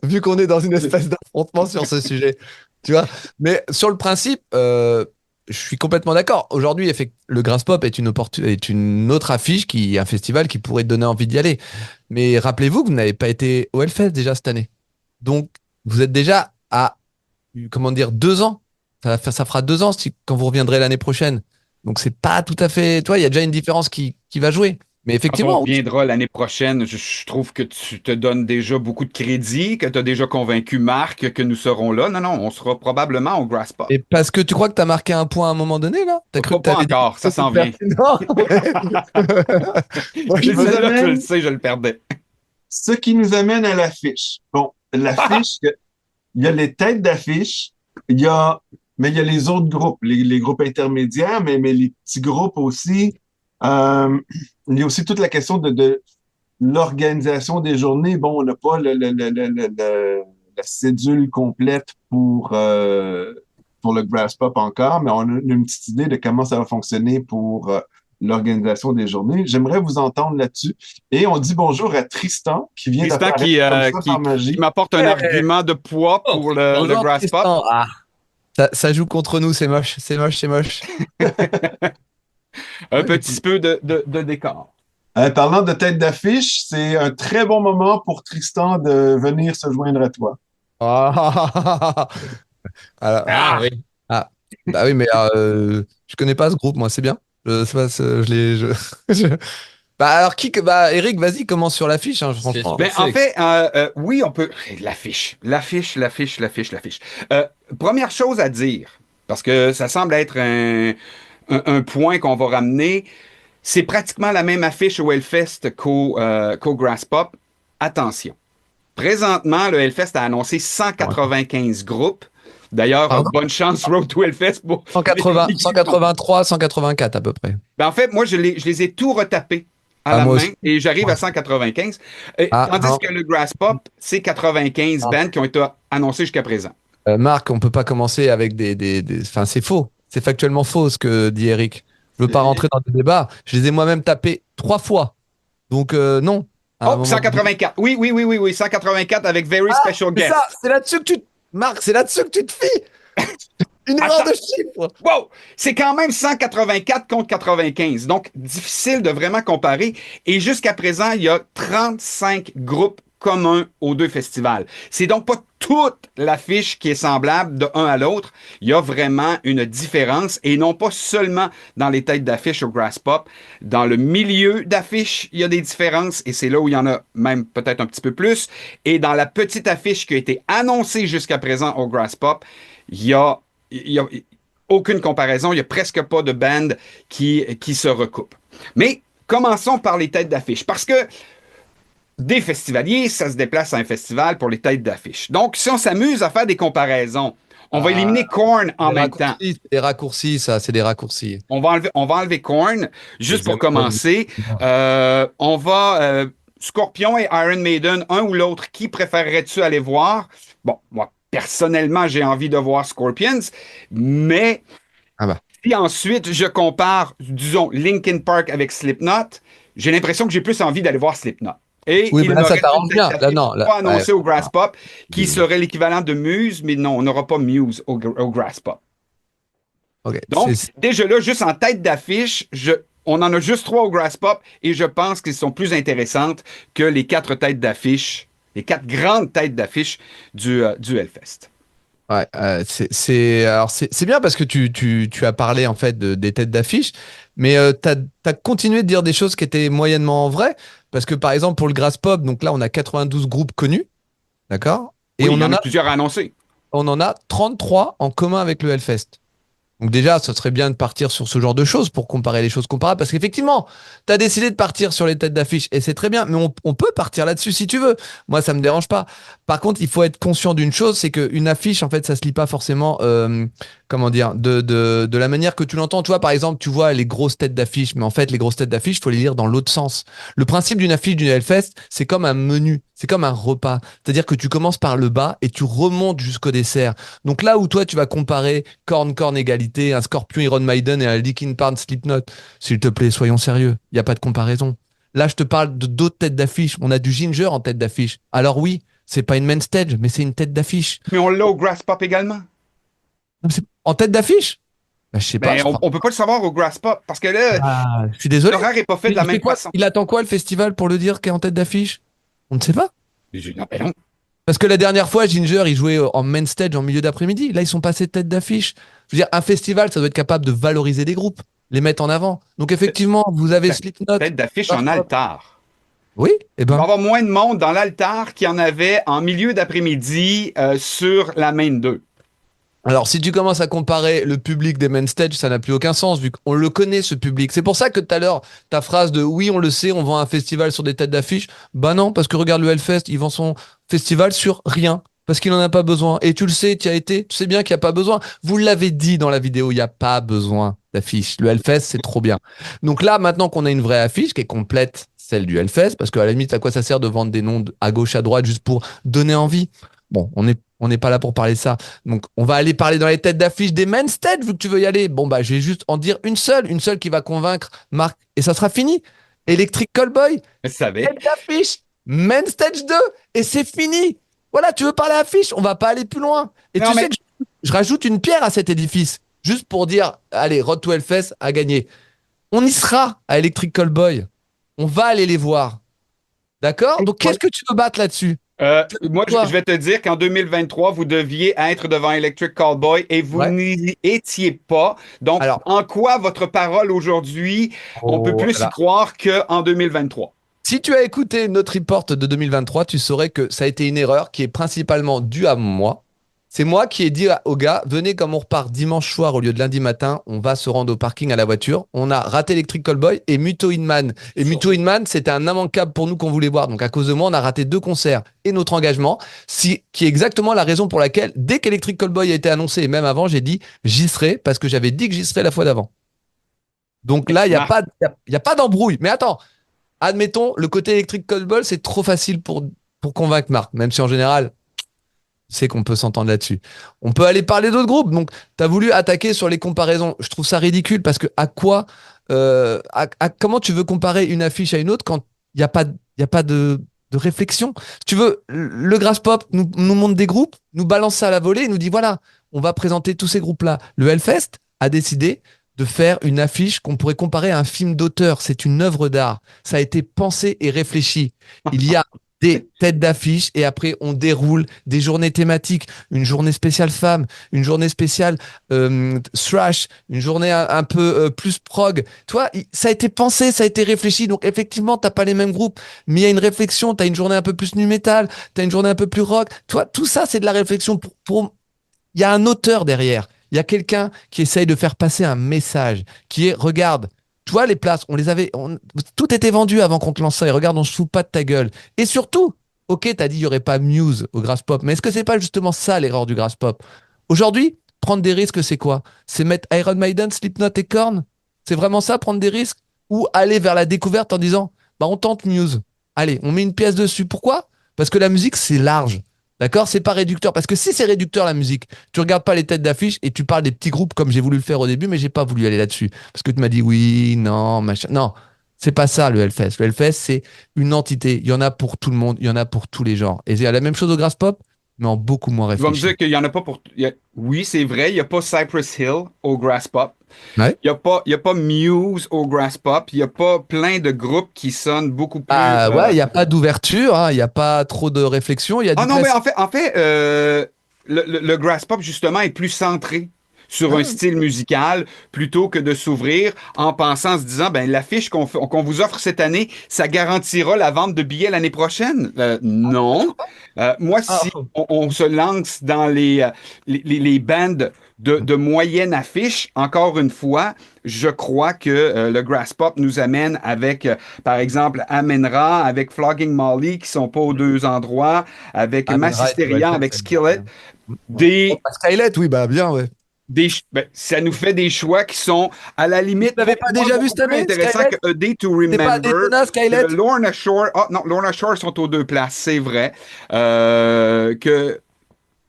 vu qu'on est dans une espèce d'affrontement sur ce sujet, tu vois. Mais sur le principe, je suis complètement d'accord. Aujourd'hui, le Grass Pop est une autre affiche, un festival qui pourrait te donner envie d'y aller. Mais rappelez-vous que vous n'avez pas été au Hellfest déjà cette année. Donc, vous êtes déjà à, comment dire, 2 ans. Ça fera 2 ans quand vous reviendrez l'année prochaine. Donc, c'est pas tout à fait. Toi, il y a déjà une différence qui va jouer. Mais Quand on effectivement, oui. reviendra l'année prochaine, je trouve que tu te donnes déjà beaucoup de crédit, que tu as déjà convaincu Marc que nous serons là. Non, on sera probablement au Grass Pop. Et parce que tu crois que tu as marqué un point à un moment donné, là? T'as cru que Pas t'avais dit encore, ça que c'était s'en vient. pertinent? Moi, je me Celle-là, demande- je le sais, je le perdais. Ce qui nous amène à l'affiche. Bon, l'affiche, il y a les têtes d'affiche, mais il y a les autres groupes, les groupes intermédiaires, mais les petits groupes aussi. Euh, il y a aussi toute la question de l'organisation des journées. Bon, on n'a pas la cédule complète pour le Grass Pop encore, mais on a une petite idée de comment ça va fonctionner pour l'organisation des journées. J'aimerais vous entendre là-dessus. Et on dit bonjour à Tristan, qui vient Tristan d'apparaître comme ça par magie. qui m'apporte un argument de poids pour le Bonjour, Grass Pop. Tristan. Ah, ça joue contre nous, c'est moche, c'est moche, c'est moche. Un petit peu de décor. Parlant de tête d'affiche, c'est un très bon moment pour Tristan de venir se joindre à toi. Ah, alors, Ah oui. ah, bah oui, mais je connais pas ce groupe, moi, c'est bien. Je sais pas, je l'ai. Bah alors bah Eric, vas-y, commence sur l'affiche, hein, franchement. Ben, en fait, oui, on peut. L'affiche. Première chose à dire, parce que ça semble être un point qu'on va ramener, c'est pratiquement la même affiche au Hellfest qu'au Grass Pop. Attention. Présentement, le Hellfest a annoncé 195 groupes. D'ailleurs, Pardon? bonne chance, Road to Hellfest. 180, 183, 184 à peu près. Ben, en fait, moi, je les ai tout retapés à Ah, la moi main aussi. et j'arrive à 195. Ah, Tandis non. que le Grass Pop, c'est 95 Ah. bands qui ont été annoncés jusqu'à présent. Marc, on peut pas commencer avec Enfin, c'est faux. C'est factuellement faux ce que dit Eric. Je veux pas rentrer dans des débats. Je les ai moi-même tapés 3 fois. Donc, non. À un Oh, moment- 184. Oui, 184 avec Very Special C'est Guest. ça, c'est là-dessus que tu. Marc, c'est là-dessus que tu te fies. Une erreur Attends. de chiffre. Wow! C'est quand même 184 contre 95. Donc, difficile de vraiment comparer. Et jusqu'à présent, il y a 35 groupes communs aux deux festivals. C'est donc pas toute l'affiche qui est semblable de un à l'autre. Il y a vraiment une différence et non pas seulement dans les têtes d'affiche au Grass Pop. Dans le milieu d'affiche, il y a des différences et c'est là où il y en a même peut-être un petit peu plus. Et dans la petite affiche qui a été annoncée jusqu'à présent au Grass Pop, il y a aucune comparaison. Il n'y a presque pas de band qui se recoupent. Mais commençons par les têtes d'affiche. Parce que des festivaliers, ça se déplace à un festival pour les têtes d'affiche. Donc, si on s'amuse à faire des comparaisons, on va éliminer Korn en même temps. C'est des raccourcis, ça, c'est des raccourcis. On va enlever Korn, juste pour commencer. On va Scorpion et Iron Maiden, un ou l'autre, qui préférerais-tu aller voir? Bon, moi, personnellement, j'ai envie de voir Scorpions, mais Ah bah. si ensuite je compare, disons, Linkin Park avec Slipknot, j'ai l'impression que j'ai plus envie d'aller voir Slipknot. Et Oui, il mais là, me ça reste t'arrange une bien. tête Là, d'affiche non, là, pas annoncée ouais. au Grass Pop, qui serait l'équivalent de Muse, mais non, on n'aura pas Muse au Grass Pop. Ok. Donc, déjà là, juste en tête d'affiche, on en a juste 3 au Grass Pop et je pense qu'ils sont plus intéressantes que les 4 têtes d'affiche, les 4 grandes têtes d'affiche du Hellfest. Ouais, alors c'est bien parce que tu as parlé en fait des têtes d'affiche, mais t'as continué de dire des choses qui étaient moyennement vraies parce que par exemple pour le Grass Pop, donc là on a 92 groupes connus, d'accord? Et Oui, on il y en en a a plusieurs à annoncer. 33 en commun avec le Hellfest. Donc déjà, ce serait bien de partir sur ce genre de choses pour comparer les choses comparables. Parce qu'effectivement, tu as décidé de partir sur les têtes d'affiche et c'est très bien, mais on peut partir là-dessus si tu veux. Moi, ça me dérange pas. Par contre, il faut être conscient d'une chose, c'est qu'une affiche, en fait, ça se lit pas forcément, comment dire, de la manière que tu l'entends. Tu vois, par exemple, tu vois les grosses têtes d'affiche, mais en fait, les grosses têtes d'affiche, il faut les lire dans l'autre sens. Le principe d'une affiche d'une Hellfest, c'est comme un menu, c'est comme un repas. C'est-à-dire que tu commences par le bas et tu remontes jusqu'au dessert. Donc là où toi, tu vas comparer Korn égalité, un Scorpion Iron Maiden et un Linkin Park Slipknot, s'il te plaît, soyons sérieux. Il n'y a pas de comparaison. Là, je te parle de d'autres têtes d'affiche. On a du Ginger en tête d'affiche. Alors oui, c'est pas une main stage, mais c'est une tête d'affiche. Mais on l'a au Grass Pop également. En tête d'affiche? Bah, je sais pas. Ben, on peut pas le savoir au Grass Pop parce que là, Je suis désolé. l'horaire n'est pas fait de la même façon. Il attend quoi le festival pour le dire qu'est en tête d'affiche? On ne sait pas. Non, ben non. Parce que la dernière fois, Ginger, il jouait en main stage en milieu d'après-midi. Là, ils sont passés tête d'affiche. Je veux dire, un festival, ça doit être capable de valoriser des groupes, les mettre en avant. Donc effectivement, vous avez Slipknot. Tête d'affiche en altar. Oui, eh Il va y ben. avoir moins de monde dans l'altar qu'il y en avait en milieu d'après-midi sur la main 2. Alors, si tu commences à comparer le public des main stage, ça n'a plus aucun sens, vu qu'on le connaît, ce public. C'est pour ça que tout à l'heure, ta phrase de oui, on le sait, on vend un festival sur des têtes d'affiche. Bah non, parce que regarde le Hellfest, il vend son festival sur rien. Parce qu'il n'en a pas besoin. Et tu le sais, tu y as été, tu sais bien qu'il n'y a pas besoin. Vous l'avez dit dans la vidéo, il n'y a pas besoin d'affiche. Le Hellfest, c'est trop bien. Donc là, maintenant qu'on a une vraie affiche qui est complète, celle du Hellfest, parce qu'à la limite, à quoi ça sert de vendre des noms à gauche, à droite, juste pour donner envie? Bon, on n'est pas là pour parler de ça. Donc, on va aller parler dans les têtes d'affiche des main stage, vu que tu veux y aller. Bon, bah, je vais juste en dire une seule qui va convaincre Marc, et ça sera fini. Electric Callboy, Je savais. tête d'affiche, main stage 2, et c'est fini. Voilà, tu veux parler affiche, on va pas aller plus loin. Et Non, tu mais- sais que je rajoute une pierre à cet édifice, juste pour dire, allez, Road to Hellfest a gagné. On y sera à Electric Callboy. On va aller les voir. D'accord? Donc, qu'est-ce que tu veux battre là-dessus? Moi, Toi. je vais te dire qu'en 2023, vous deviez être devant Electric Callboy et vous Ouais. n'y étiez pas. Donc, Alors. en quoi votre parole aujourd'hui, on peut Oh plus là. y croire qu'en 2023? Si tu as écouté notre report de 2023, tu saurais que ça a été une erreur qui est principalement due à moi. C'est moi qui ai dit aux gars, venez comme on repart dimanche soir au lieu de lundi matin, on va se rendre au parking à la voiture. On a raté Electric Callboy et Muto Inman. Et Muto Inman, c'était un immanquable pour nous qu'on voulait voir. Donc à cause de moi, on a raté 2 concerts et notre engagement, qui est exactement la raison pour laquelle, dès qu'Electric Callboy a été annoncé, et même avant, j'ai dit j'y serai parce que j'avais dit que j'y serais la fois d'avant. Donc là, il n'y a, Marc. pas, y a pas d'embrouille. Mais attends, admettons, le côté Electric Callboy, c'est trop facile pour convaincre Marc, même si en général, c'est qu'on peut s'entendre là-dessus. On peut aller parler d'autres groupes. Donc, tu as voulu attaquer sur les comparaisons. Je trouve ça ridicule parce que comment tu veux comparer une affiche à une autre quand il n'y a pas, y a pas de réflexion? Si tu veux, le Grass Pop nous montre des groupes, nous balance ça à la volée et nous dit voilà, on va présenter tous ces groupes-là. Le Hellfest a décidé de faire une affiche qu'on pourrait comparer à un film d'auteur. C'est une œuvre d'art. Ça a été pensé et réfléchi. Il y a des têtes d'affiche et après on déroule des journées thématiques, une journée spéciale femme, une journée spéciale thrash, une journée un peu plus prog. Toi, ça a été pensé, ça a été réfléchi. Donc effectivement, t'as pas les mêmes groupes, mais il y a une réflexion. T'as une journée un peu plus nu metal, t'as une journée un peu plus rock. Toi, tout ça, c'est de la réflexion. Il y a un auteur derrière. Il y a quelqu'un qui essaye de faire passer un message qui est, regarde, tu vois, les places, tout était vendu avant qu'on te lance ça. Et regarde, on se fout pas de ta gueule. Et surtout, ok, t'as dit il y aurait pas Muse au Grass Pop, mais est-ce que c'est pas justement ça l'erreur du Grass Pop? Aujourd'hui, prendre des risques, c'est quoi? C'est mettre Iron Maiden, Slipknot et Korn? C'est vraiment ça, prendre des risques? Ou aller vers la découverte en disant, bah on tente Muse. Allez, on met une pièce dessus. Pourquoi? Parce que la musique, c'est large. D'accord? C'est pas réducteur. Parce que si c'est réducteur, la musique, tu regardes pas les têtes d'affiche et tu parles des petits groupes comme j'ai voulu le faire au début, mais j'ai pas voulu aller là-dessus. Parce que tu m'as dit oui, non, machin. Non, c'est pas ça le Hellfest. Le Hellfest, c'est une entité. Il y en a pour tout le monde, il y en a pour tous les genres. Et il y a la même chose au Grass Pop, mais en beaucoup moins Tu vas me réfléchi. dire qu'il n'y en a pas pour. Oui, c'est vrai, il n'y a pas Cypress Hill au Grass Pop. Ouais. Il y a pas Muse au Grass Pop. Il n'y a pas plein de groupes qui sonnent beaucoup plus. Ah ouais, il n'y a pas d'ouverture, hein, il n'y a pas trop de réflexion, il y a Ah du non, mais classique. en fait le Grass Pop, justement, est plus centré sur un Ah, style musical plutôt que de s'ouvrir en pensant, en se disant, ben, l'affiche qu'on vous offre cette année, ça garantira la vente de billets l'année prochaine. Non. Moi, ah, si on se lance dans les bands de moyenne affiche, encore une fois, je crois que le Grass Pop nous amène avec, par exemple, Amenra, avec Flogging Molly, qui sont pas aux deux endroits, avec Amen Ra est au Massisteria, Hellfest, avec c'est Skillet, bien. des, Skylet, oui, bah bien, ouais. ça nous fait des choix qui sont, à la limite, Vous l'avez pas déjà vu beaucoup cette plus année, intéressants Skylet? que A Day to C'est pas à Remember. Daytona, Skylet? Lorna Shore, ah non, Lorna Shore sont aux deux places, c'est vrai. Que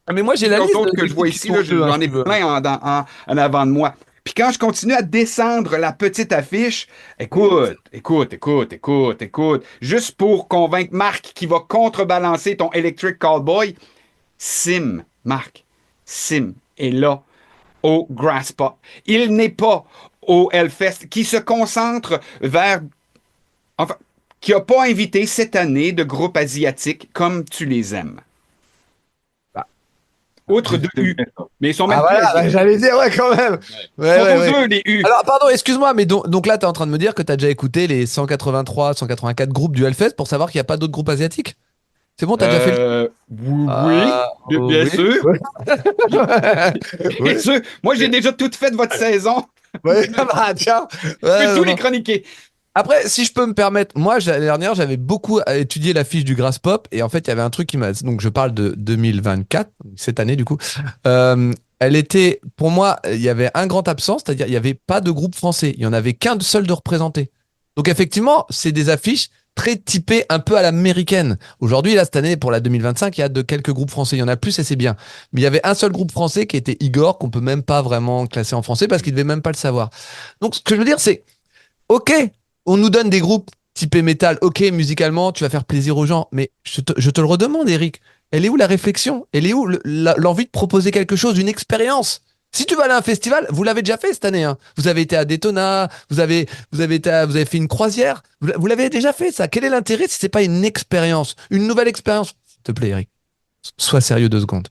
Ah, mais moi j'ai la L'autre liste autre que des je vois groupes qui ici, sont là, au jeu, hein, j'en si ai tu veux. plein en avant de moi. Puis quand je continue à descendre la petite affiche, écoute, juste pour convaincre Marc qui va contrebalancer ton Electric Callboy, Marc, Sim est là au Grass Pop. Il n'est pas au Hellfest, qui se concentre vers, enfin, qui n'a pas invité cette année de groupes asiatiques comme tu les aimes. Outre de U. Mais ils sont Ah même plus voilà, bah, asiatiques. j'allais dire, ouais, quand même. Ils Ouais, sont ouais, aux ouais. œufs, les U. Alors, pardon, excuse-moi, mais donc là, tu es en train de me dire que tu as déjà écouté les 183, 184 groupes du Hellfest pour savoir qu'il n'y a pas d'autres groupes asiatiques? C'est bon, t'as déjà fait le... Oui, Ah, bien oui. sûr. Ouais. Bien sûr. Moi, j'ai déjà tout fait de votre saison. Ouais, bah, tiens. Je Ouais, peux non, tous non. les chroniquer. Après, si je peux me permettre, moi, l'année dernière, j'avais beaucoup étudié la fiche du Grass Pop et en fait, il y avait un truc qui m'a. Donc, je parle de 2024, cette année, du coup. Elle était, pour moi, il y avait un grand absent, c'est-à-dire il n'y avait pas de groupe français. Il n'y en avait qu'un seul de représenté. Donc, effectivement, c'est des affiches très typées un peu à l'américaine. Aujourd'hui, là, cette année, pour la 2025, il y a de quelques groupes français. Il y en a plus et c'est bien. Mais il y avait un seul groupe français qui était Igor, qu'on peut même pas vraiment classer en français parce qu'il devait même pas le savoir. Donc, ce que je veux dire, c'est, ok, on nous donne des groupes typés métal. Ok, musicalement, tu vas faire plaisir aux gens. Mais je te le redemande, Eric. Elle est où la réflexion? Elle est où l'envie de proposer quelque chose, une expérience? Si tu vas aller à un festival, vous l'avez déjà fait cette année, hein. Vous avez été à Daytona, vous avez fait une croisière. Vous l'avez déjà fait, ça. Quel est l'intérêt si c'est pas une expérience, une nouvelle expérience? S'il te plaît, Eric, sois sérieux 2 secondes.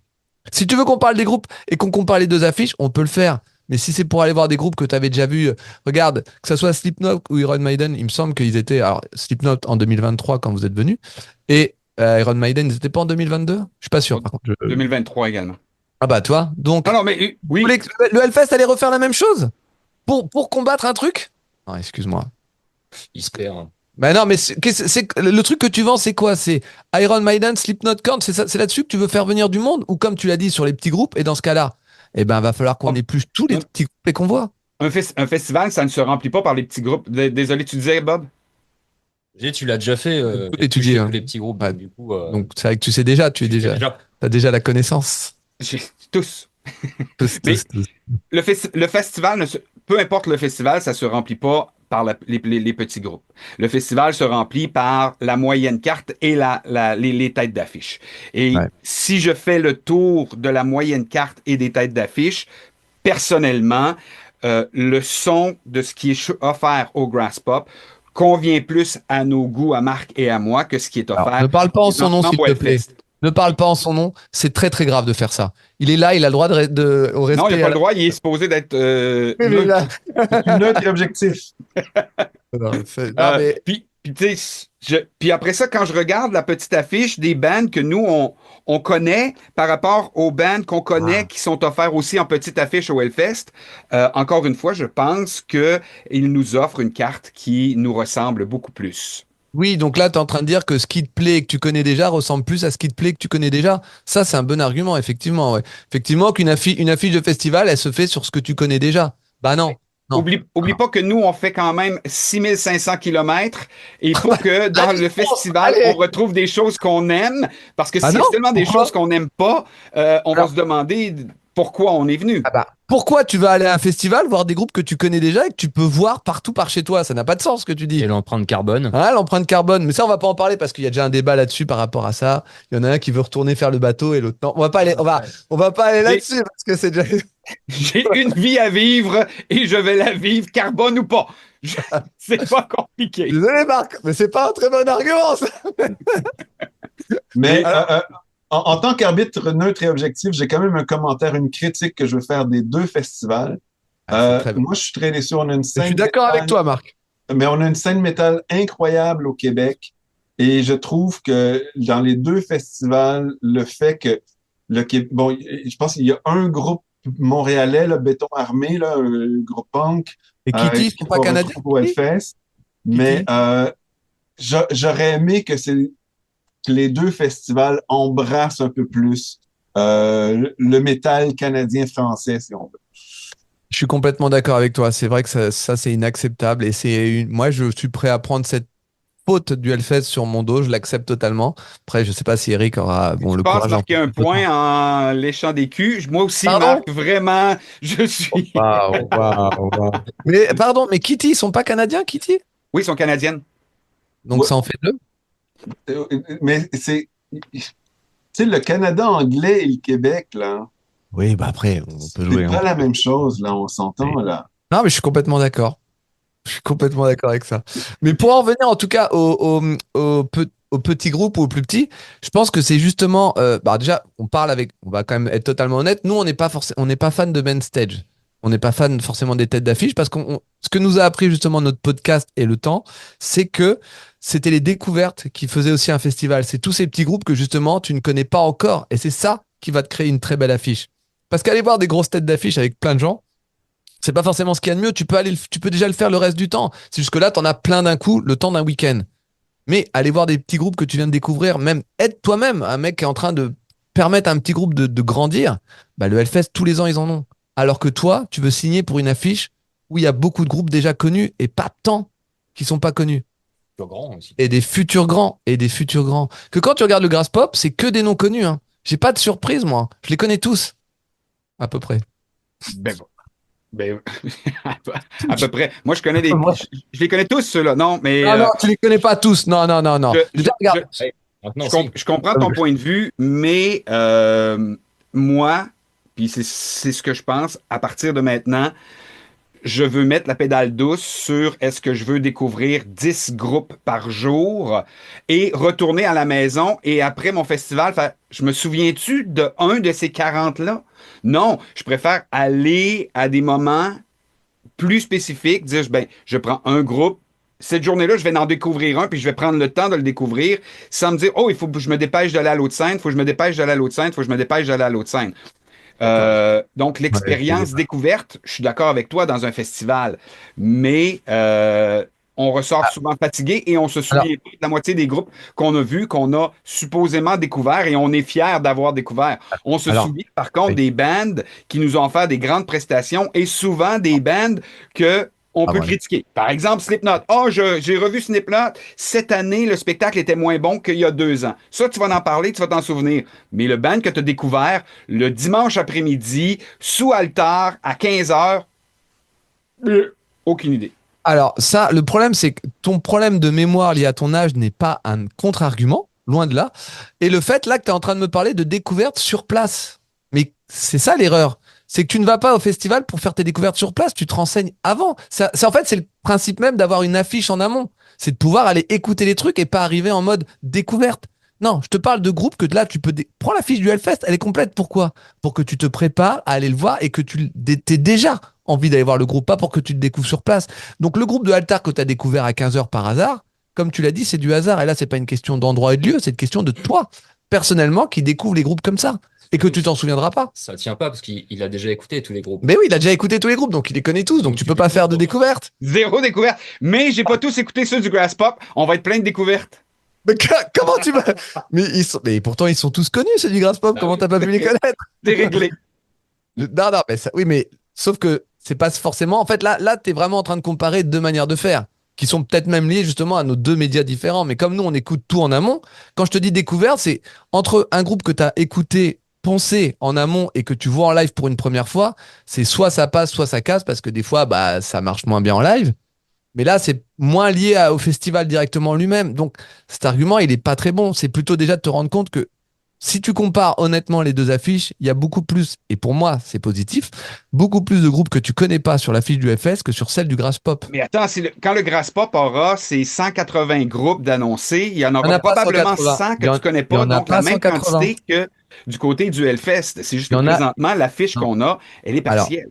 Si tu veux qu'on parle des groupes et qu'on compare les deux affiches, on peut le faire. Mais si c'est pour aller voir des groupes que tu avais déjà vus, regarde, que ce soit Slipknot ou Iron Maiden, il me semble qu'ils étaient. Alors, Slipknot en 2023 quand vous êtes venus, et Iron Maiden, ils n'étaient pas en 2022? Je suis pas sûr, par contre. 2023 également. Ah bah, toi, donc, Non, non, mais vous oui. voulez que le Hellfest allait refaire la même chose? Pour combattre un truc? Non, excuse-moi. Il se perd. Hein. Ben non, mais le truc que tu vends, c'est quoi? C'est Iron Maiden, Slipknot, Korn, c'est là-dessus que tu veux faire venir du monde? Ou comme tu l'as dit, sur les petits groupes, et dans ce cas-là, eh ben, va falloir qu'on épluche tous les Un, petits groupes et qu'on voit. un festival, ça ne se remplit pas par les petits groupes. Désolé, tu disais, Bob? Tu l'as déjà fait, Tout étudié, éplucher tous hein. les petits groupes. Ouais. Donc, du coup, Donc, c'est vrai que tu sais déjà, tu fais déjà. t'as déjà la connaissance. Tous. Tous, Mais tous, tous. le festival, peu importe le festival, ça se remplit pas par les petits groupes. Le festival se remplit par la moyenne carte et les têtes d'affiche. Et Ouais. si je fais le tour de la moyenne carte et des têtes d'affiche, personnellement, le son de ce qui est offert au Grass Pop convient plus à nos goûts, à Marc et à moi, que ce qui est Alors, ne offert parle pas en son nom, s'il au te plaît. Hellfest. Ne parle pas en son nom. C'est très, très grave de faire ça. Il est là, il a le droit au Non, il respect. n'a pas le droit, il est supposé d'être Oui, mais neutre. là- C'est plus neutre et objectif. Non, mais Puis, tu sais, puis après ça, quand je regarde la petite affiche des bands que nous, on connaît par rapport aux bands qu'on connaît qui sont offerts aussi en petite affiche au Hellfest, encore une fois, je pense qu'ils nous offrent une carte qui nous ressemble beaucoup plus. oui, donc là, tu es en train de dire que ce qui te plaît et que tu connais déjà ressemble plus à ce qui te plaît et que tu connais déjà. Ça, c'est un bon argument, effectivement. Ouais. Effectivement, une affiche de festival, elle se fait sur ce que tu connais déjà. Bah non. Non. Oublie pas que nous, on fait quand même 6500 kilomètres et il faut que dans Allez, le festival, allez. on retrouve des choses qu'on aime parce que Ah si non? c'est tellement des Pourquoi? choses qu'on n'aime pas, on va Alors, se demander pourquoi on est venu. ah bah, pourquoi tu vas aller à un festival voir des groupes que tu connais déjà et que tu peux voir partout par chez toi? Ça n'a pas de sens ce que tu dis. Et l'empreinte carbone. Hein, l'empreinte carbone. Mais ça, on va pas en parler parce qu'il y a déjà un débat là-dessus par rapport à ça. Il y en a un qui veut retourner faire le bateau et l'autre non. On va pas aller là-dessus parce que c'est déjà. J'ai une vie à vivre et je vais la vivre, carbone ou pas. C'est pas compliqué. Désolé, Marc, mais c'est pas un très bon argument, ça. Mais Alors- en tant qu'arbitre neutre et objectif, j'ai quand même un commentaire, une critique que je veux faire des deux festivals. Ah, c'est très bien. Moi, je suis très déçu. On a une Je scène suis d'accord métal, avec toi, Marc. mais on a une scène métal incroyable au Québec. Et je trouve que dans les deux festivals, le fait que bon, je pense qu'il y a un groupe montréalais, le Béton Armé, là, un groupe punk, Et Kitty, ils qui sont pas va canadiens? retrouver au Hellfest. Mais j'aurais aimé que les deux festivals embrassent un peu plus le métal canadien-français, si on veut. Je suis complètement d'accord avec toi. C'est vrai que ça c'est inacceptable. Et moi, je suis prêt à prendre cette faute du Hellfest sur mon dos. Je l'accepte totalement. Après, je sais pas si Eric aura Tu le penses courage d'en marquer un point en léchant des culs. Moi aussi, Pardon? Marc, vraiment, je suis. Waouh, waouh, waouh. Mais pardon, mais Kitty, ils sont pas canadiens, Kitty? Oui, ils sont canadiennes. Donc Ouais. ça en fait deux. Mais c'est, tu sais, le Canada anglais et le Québec, là, Oui, bah après, on peut c'est jouer. pas la même chose, là, on s'entend, Oui. là. Non, mais je suis complètement d'accord. Je suis complètement d'accord avec ça. Mais pour en revenir en tout cas au petit groupe ou au plus petit, je pense que c'est justement, bah déjà, on va quand même être totalement honnête. Nous, on n'est pas fan de main stage. On n'est pas fan forcément des têtes d'affiche parce ce que nous a appris justement notre podcast et le temps, c'est que c'était les découvertes qui faisaient aussi un festival. C'est tous ces petits groupes que justement tu ne connais pas encore et c'est ça qui va te créer une très belle affiche. Parce qu'aller voir des grosses têtes d'affiche avec plein de gens, c'est pas forcément ce qu'il y a de mieux. Tu peux déjà le faire le reste du temps. C'est juste que là, t'en as plein d'un coup, le temps d'un week-end. Mais aller voir des petits groupes que tu viens de découvrir, même aide toi-même, un mec qui est en train de permettre à un petit groupe de grandir, bah, le Hellfest, tous les ans, ils en ont. Alors que toi, tu veux signer pour une affiche où il y a beaucoup de groupes déjà connus et pas tant qui sont pas connus. Plus grand aussi. Et des futurs grands, et des futurs grands. Que quand tu regardes le Grass Pop, c'est que des noms connus. Hein. J'ai pas de surprise, moi. Je les connais tous. À peu près. Ben, ben, à peu près. Moi, je connais Moi- je les connais tous, ceux-là. Non, mais Non, non, tu les connais pas tous. Non, non, non, non. je, Déjà, regarde. Ouais, maintenant, je comprends ton point de vue, mais moi, puis c'est ce que je pense, à partir de maintenant, je veux mettre la pédale douce sur est-ce que je veux découvrir 10 groupes par jour et retourner à la maison et après mon festival, je me souviens-tu de un de ces 40-là? Non, je préfère aller à des moments plus spécifiques, dire, ben, je prends un groupe. Cette journée-là, je vais en découvrir un, puis je vais prendre le temps de le découvrir sans me dire, oh, il faut que je me dépêche d'aller à l'autre scène, il faut que je me dépêche d'aller à l'autre scène, il faut que je me dépêche d'aller à l'autre scène. Donc, l'expérience découverte, je suis d'accord avec toi dans un festival, mais on ressort souvent fatigué et on se Alors, souvient pas de la moitié des groupes qu'on a vus, qu'on a supposément découverts et on est fier d'avoir découvert. On se alors, souvient par contre oui. des bands qui nous ont offert des grandes prestations et souvent des bands que on Ah, peut voilà. critiquer. Par exemple, Slipknot. Oh, j'ai revu Slipknot. Cette année, le spectacle était moins bon qu'il y a 2 ans. Ça, tu vas en parler, tu vas t'en souvenir. Mais le band que tu as découvert le dimanche après-midi, sous altar, à 15 heures, aucune idée. Alors, ça, le problème, c'est que ton problème de mémoire lié à ton âge n'est pas un contre-argument, loin de là. Et le fait, là, que tu es en train de me parler de découvertes sur place. Mais c'est ça l'erreur. C'est que tu ne vas pas au festival pour faire tes découvertes sur place, tu te renseignes avant. En fait, c'est le principe même d'avoir une affiche en amont. C'est de pouvoir aller écouter les trucs et pas arriver en mode découverte. Non, je te parle de groupes que là, tu peux. Prends la fiche du Hellfest, elle est complète. Pourquoi? Pour que tu te prépares à aller le voir et que tu aies déjà envie d'aller voir le groupe, pas pour que tu le découvres sur place. Donc, le groupe de Altar que tu as découvert à 15 heures par hasard, comme tu l'as dit, c'est du hasard. Et là, c'est pas une question d'endroit et de lieu, c'est une question de toi, personnellement, qui découvre les groupes comme ça et que tu t'en souviendras pas. Ça tient pas parce qu'il a déjà écouté tous les groupes. Mais oui, il a déjà écouté tous les groupes, donc il les connaît tous, donc tu peux pas faire de découverte. Zéro découverte. Mais j'ai pas tous écouté ceux du Grass Pop. On va être plein de découvertes. Mais comment tu vas mais pourtant ils sont tous connus, ceux du Grass Pop. Comment t'as pas pu les connaître? C'est réglé. Non, non, mais oui, mais sauf que c'est pas forcément. En fait, là, t'es vraiment en train de comparer deux manières de faire, qui sont peut-être même liées justement à nos deux médias différents. Mais comme nous, on écoute tout en amont. Quand je te dis découverte, c'est entre un groupe que t'as écouté, pensé en amont et que tu vois en live pour une première fois, c'est soit ça passe, soit ça casse, parce que des fois, bah, ça marche moins bien en live. Mais là, c'est moins lié au festival directement lui-même. Donc, cet argument, il est pas très bon. C'est plutôt déjà de te rendre compte que si tu compares honnêtement les deux affiches, il y a beaucoup plus, et pour moi, c'est positif, beaucoup plus de groupes que tu connais pas sur l'affiche du FS que sur celle du Grass Pop. Mais attends, quand le Grass Pop aura ses 180 groupes d'annoncés, il y en Il y en aura a pas probablement 180. 100 Il y que en- tu connais il y pas, en a donc pas la même 180. quantité que du côté du Hellfest. C'est juste Il y que en a- présentement, l'affiche Non. qu'on a, elle est Alors, partielle.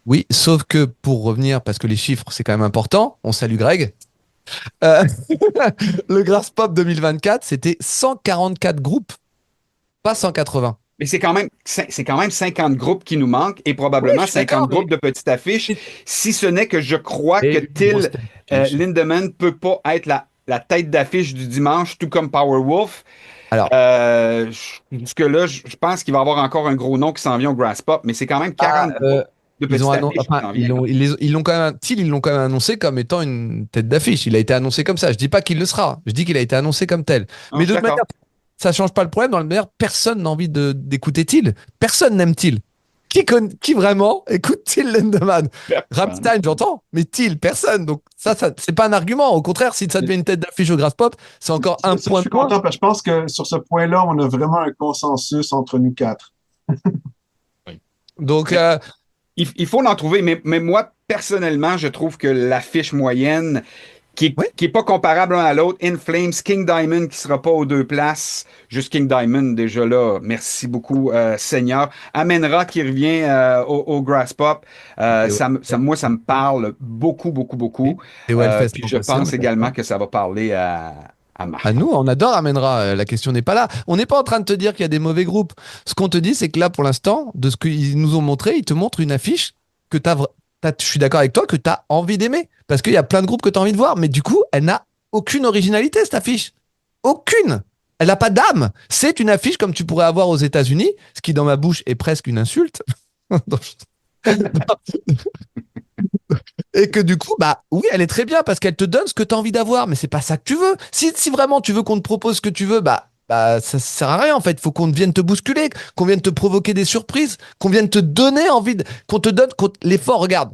oui, sauf que pour revenir, parce que les chiffres, c'est quand même important, on salue Greg. Euh, le Grass Pop 2024, c'était 144 groupes, pas 180. Mais c'est quand même 50 groupes qui nous manquent et Oui, probablement je suis 50 d'accord, groupes de petites affiches, si ce n'est que je crois Et que une grosse Till affiche. Lindemann peut pas être la tête d'affiche du dimanche, tout comme Powerwolf. Alors, Jusque-là, je pense qu'il va y avoir encore un gros nom qui s'en vient au Grass Pop, mais c'est quand même 40 groupes de ils ont petites annoncé, affiches qui enfin, s'en viennent. ils l'ont quand même, Till, ils l'ont quand même annoncé comme étant une tête d'affiche. Il a été annoncé comme ça. Je dis pas qu'il le sera. Je dis qu'il a été annoncé comme tel. Ah, Mais je de suis toute d'accord. manière, ça change pas le problème. Dans le meilleur, personne n'a envie d'écouter Till. Personne n'aime Till. Qui vraiment écoute Till Lindemann? Rammstein, j'entends, mais Till, personne. Donc ça c'est pas un argument. Au contraire, si ça devient une tête d'affiche au Grass Pop, c'est encore un Ça, point je de suis moins. content parce que je pense que sur ce point-là, on a vraiment un consensus entre nous quatre. Donc, Il faut en trouver, mais moi, personnellement, je trouve que l'affiche moyenne Oui. qui est pas comparable l'un à l'autre. In Flames, King Diamond qui sera pas aux deux places. Juste King Diamond, déjà là. Merci beaucoup, Seigneur. Amenra qui revient au Grass Pop. Et Moi, ça me parle beaucoup, beaucoup, beaucoup. et au Hellfest Puis l'an je passé, pense on est également d'accord. que ça va parler à Ah, Marc. nous, on adore Amenra. La question n'est pas là. On n'est pas en train de te dire qu'il y a des mauvais groupes. Ce qu'on te dit, c'est que là, pour l'instant, de ce qu'ils nous ont montré, ils te montrent une affiche que je suis d'accord avec toi, que tu as envie d'aimer. Parce qu'il y a plein de groupes que tu as envie de voir. Mais du coup, elle n'a aucune originalité, cette affiche. Aucune. Elle n'a pas d'âme. C'est une affiche comme tu pourrais avoir aux États-Unis, ce qui, dans ma bouche, est presque une insulte. Et que du coup, bah oui, elle est très bien parce qu'elle te donne ce que tu as envie d'avoir, mais c'est pas ça que tu veux. Si vraiment tu veux qu'on te propose ce que tu veux, bah ça sert à rien en fait. Il faut qu'on vienne te bousculer, qu'on vienne te provoquer des surprises, qu'on vienne te donner envie, qu'on te donne l'effort. Regarde,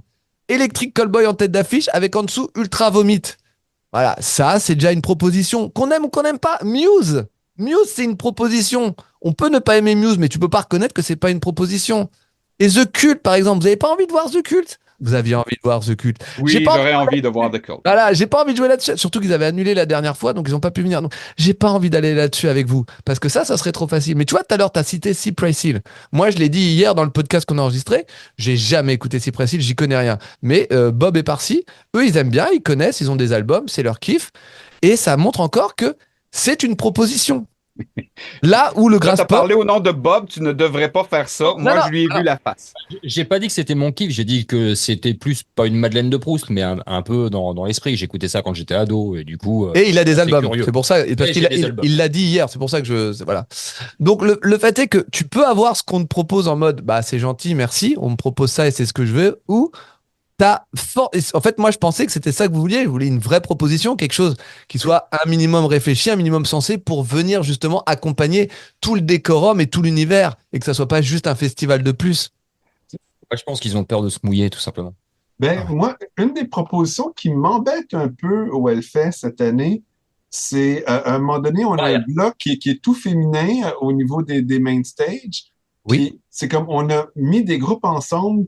Electric Callboy en tête d'affiche avec en dessous Ultra Vomit. Voilà, ça c'est déjà une proposition. Qu'on aime ou qu'on n'aime pas, Muse. Muse, c'est une proposition. On peut ne pas aimer Muse, mais tu peux pas reconnaître que c'est pas une proposition. Et The Cult, par exemple, vous avez pas envie de voir The Cult? Vous aviez envie de voir The Cult. J'ai Oui, pas j'aurais envie de voir The Cult. Voilà, j'ai pas envie de jouer là-dessus. Surtout qu'ils avaient annulé la dernière fois, donc ils ont pas pu venir. Donc, j'ai pas envie d'aller là-dessus avec vous. Parce que ça serait trop facile. Mais tu vois, tout à l'heure, t'as cité Cypress Hill. Moi, je l'ai dit hier dans le podcast qu'on a enregistré. J'ai jamais écouté Cypress Hill, j'y connais rien. Mais Bob et Parsi, eux, ils aiment bien, ils connaissent, ils ont des albums, c'est leur kiff. Et ça montre encore que c'est une proposition. Là où le Là, Grass t'as Pop. parlé au nom de Bob, tu ne devrais pas faire ça. Moi, Non, je lui ai vu la face. J'ai pas dit que c'était mon kiff, j'ai dit que c'était plus pas une Madeleine de Proust, mais un peu dans l'esprit. J'écoutais ça quand j'étais ado et du coup. Et il a des c'est albums. curieux. C'est pour ça, parce Et qu'il j'ai des il, albums. il l'a dit hier. C'est pour ça que voilà. Donc le fait est que tu peux avoir ce qu'on te propose en mode, bah c'est gentil, merci, on me propose ça et c'est ce que je veux, ou en fait, moi je pensais que c'était ça que vous vouliez. Vous vouliez une vraie proposition, quelque chose qui soit un minimum réfléchi, un minimum sensé pour venir justement accompagner tout le décorum et tout l'univers et que ça soit pas juste un festival de plus. Ouais, je pense qu'ils ont peur de se mouiller, tout simplement. Ben, Ah ouais. moi, une des propositions qui m'embête un peu au Hellfest cette année, c'est à un moment donné, on a un bloc qui est tout féminin au niveau des main stage. Oui. Puis c'est comme on a mis des groupes ensemble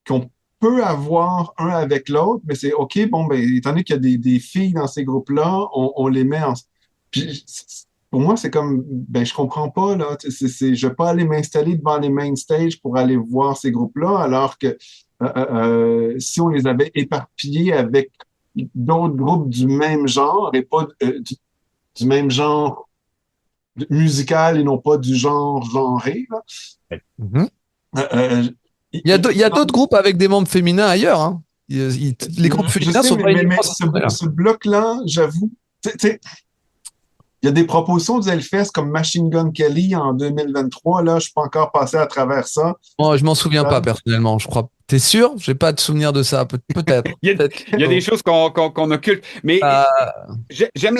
qu'on peut avoir un avec l'autre, mais c'est OK, bon, ben, étant donné qu'il y a des filles dans ces groupes-là, on les met en. Puis, pour moi, c'est comme, ben, je comprends pas, là. Je vais pas aller m'installer devant les main stage pour aller voir ces groupes-là, alors que si on les avait éparpillés avec d'autres groupes du même genre et pas du même genre musical et non pas du genre genré, là. Mhm. Euh, euh, Il y a d'autres groupes avec des membres féminins ailleurs, hein. Les groupes je féminins sais, sont pas mais uniquement sur ce là. ce bloc-là, j'avoue, tu sais, il y a des propositions du Hellfest comme Machine Gun Kelly en 2023. Là, je suis pas encore passé à travers ça. Moi, je m'en souviens pas personnellement, je crois. T'es sûr? J'ai pas de souvenir de ça. Peut-être. Il y a des choses qu'on occulte. Mais j'aime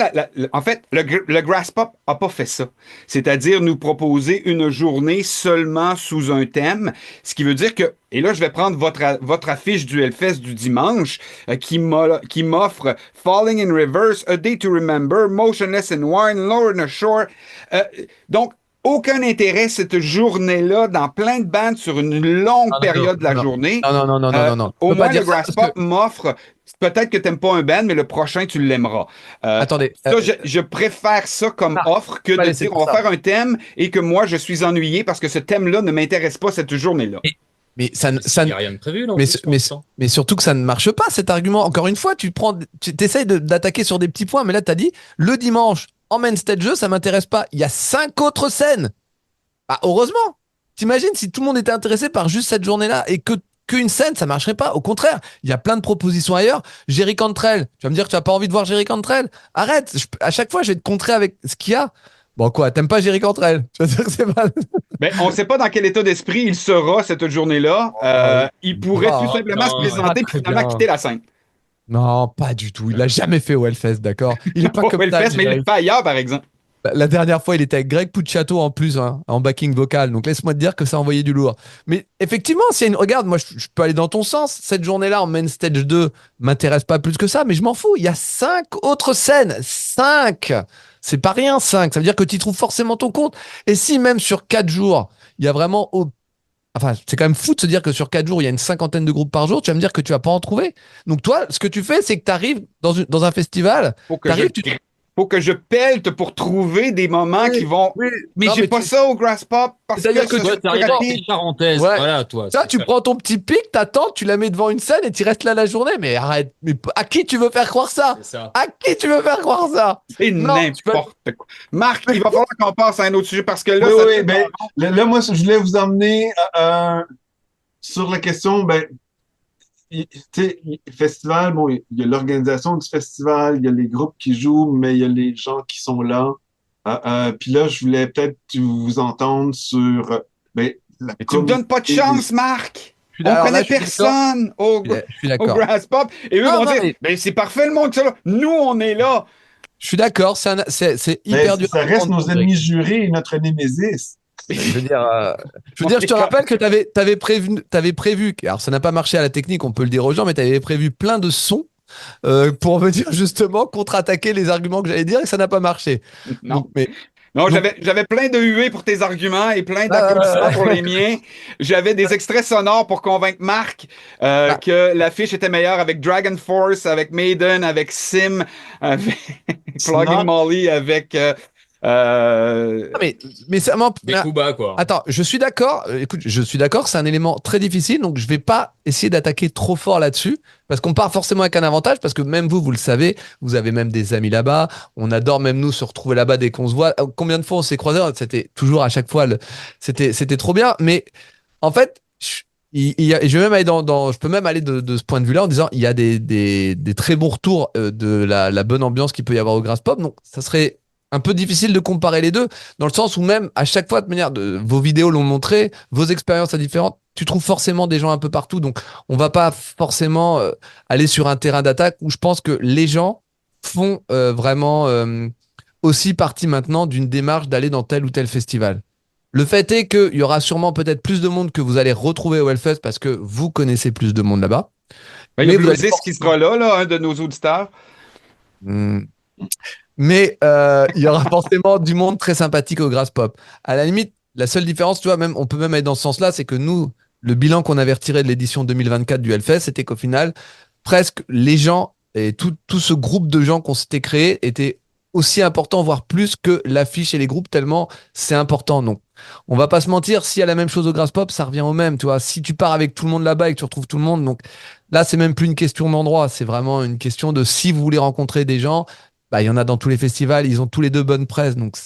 en fait, le Grass Pop a pas fait ça. C'est-à-dire nous proposer une journée seulement sous un thème. Ce qui veut dire que, et là, je vais prendre votre affiche du Hellfest du dimanche qui m'offre Falling in Reverse, A Day to Remember, Motionless in Wine, Lorna Shore. Donc, aucun intérêt cette journée-là dans plein de bandes sur une longue période de la journée. Non. Au Tu peux moins, pas dire le ça Grass parce Pop que. m'offre, peut-être que tu n'aimes pas un band, mais le prochain, tu l'aimeras. Attendez. Ça, je préfère ça comme offre que pas de laisser dire pour on va ça. faire un thème et que moi, je suis ennuyé parce que ce thème-là ne m'intéresse pas cette journée-là. Mais ça, Il n'y a rien de prévu, là. en mais, plus, pour mais, l'instant. mais surtout que ça ne marche pas cet argument. Encore une fois, tu essayes d'attaquer sur des petits points, mais là, tu as dit le dimanche en main stage, ça m'intéresse pas. Il y a 5 autres scènes. Bah, heureusement. T'imagines si tout le monde était intéressé par juste cette journée-là et qu'une scène, ça marcherait pas. Au contraire, il y a plein de propositions ailleurs. Jerry Cantrell, tu vas me dire que tu n'as pas envie de voir Jerry Cantrell. Arrête, à chaque fois, je vais te contrer avec ce qu'il y a. Bon, quoi, t'aimes pas Jerry Cantrell? Tu vas dire que c'est mal. Ben, on ne sait pas dans quel état d'esprit il sera cette journée-là. Il pourrait tout simplement se présenter et très finalement bien. quitter la scène. Non, pas du tout. Il l'a jamais fait au Hellfest, d'accord? Il est pas Au comme ça. Hellfest, mais il le fait ailleurs, par exemple. La dernière fois, il était avec Greg Puciato en plus, hein, en backing vocal. Donc laisse-moi te dire que ça envoyait du lourd. Mais effectivement, s'il y a une. Regarde, moi, je peux aller dans ton sens. Cette journée-là, en main stage 2, m'intéresse pas plus que ça, mais je m'en fous. Il y a 5 autres scènes. 5! C'est pas rien, 5. Ça veut dire que tu y trouves forcément ton compte. Et si même sur 4 jours, il y a vraiment Enfin, c'est quand même fou de se dire que sur 4 jours, il y a une cinquantaine de groupes par jour. Tu vas me dire que tu vas pas en trouver. Donc toi, ce que tu fais, c'est que tu arrives dans un festival, Faut que t'arrives, tu faut que je pelte pour trouver des moments qui vont. oui. Mais Non, j'ai mais pas tu- ça au Grass Pop parce C'est-à-dire que que ce Toi, t'arrives dans rapide. les charentaises. Ouais. Voilà, toi. Ça, c'est tu ça. prends ton petit pic, t'attends, tu la mets devant une scène et tu restes là la journée. Mais arrête. Mais à qui tu veux faire croire ça? C'est ça. À qui tu veux faire croire ça? C'est Non, tu peux- n'importe quoi. Marc, il va falloir qu'on passe à un autre sujet parce que là, Oui, ça oui, fait- ben, là, moi, je voulais vous emmener sur la question, ben, tu sais, festival, bon, il y a l'organisation du festival, il y a les groupes qui jouent, mais il y a les gens qui sont là. Puis là, je voulais peut-être vous entendre sur ben, la Mais tu me donnes pas de communauté chance, Marc. On Alors là, connaît je suis d'accord. personne Je suis au d'accord. Grass Pop et eux Non, vont non, dire mais- ben, c'est parfait le monde que ça là. Nous, on est là. Je suis d'accord. C'est hyper dur. ça à reste nos comprendre, ennemis Cédric. jurés et notre némésis. Je veux dire, je te rappelle que t'avais prévu. Alors, ça n'a pas marché à la technique, on peut le dire aux gens, mais t'avais prévu plein de sons pour venir justement contre-attaquer les arguments que j'allais dire et ça n'a pas marché. Non. Donc, mais Non, Donc- j'avais plein de huées pour tes arguments et plein Ah, d'applaudissements pour les miens. J'avais des extraits sonores pour convaincre Marc que l'affiche était meilleure avec Dragon Force, avec Maiden, avec Sim, avec Plugging Snot. Molly, avec Ah, mais ça Des coups bas, quoi. Attends, je suis d'accord. Écoute, je suis d'accord, c'est un élément très difficile, donc je vais pas essayer d'attaquer trop fort là-dessus, parce qu'on part forcément avec un avantage, parce que même vous le savez, vous avez même des amis là-bas. On adore même nous se retrouver là-bas dès qu'on se voit. Combien de fois on s'est croisés? C'était toujours à chaque fois, c'était trop bien. Mais en fait, je vais même aller je peux même aller de ce point de vue-là en disant, il y a des très bons retours de la bonne ambiance qu'il peut y avoir au Grass Pop, donc ça serait un peu difficile de comparer les deux, dans le sens où même à chaque fois, de manière vos vidéos l'ont montré, vos expériences sont différentes, tu trouves forcément des gens un peu partout, donc on va pas forcément aller sur un terrain d'attaque où je pense que les gens font vraiment aussi partie maintenant d'une démarche d'aller dans tel ou tel festival. Le fait est qu'il y aura sûrement peut-être plus de monde que vous allez retrouver au Hellfest parce que vous connaissez plus de monde là-bas. ben, il y a Mais vous allez Bluesis qui sera là, un de nos auditeurs. Hmm. Mais il y aura forcément du monde très sympathique au Grass Pop. À la limite, la seule différence, tu vois, même, on peut même aller dans ce sens-là, c'est que nous, le bilan qu'on avait retiré de l'édition 2024 du Hellfest, c'était qu'au final, presque les gens et tout ce groupe de gens qu'on s'était créé était aussi important, voire plus que l'affiche et les groupes, tellement c'est important. Donc, on va pas se mentir, s'il y a la même chose au Grass Pop, ça revient au même, tu vois. Si tu pars avec tout le monde là-bas et que tu retrouves tout le monde, donc là, c'est même plus une question d'endroit, c'est vraiment une question de si vous voulez rencontrer des gens, bah, il y en a dans tous les festivals, ils ont tous les deux bonne presse. Donc,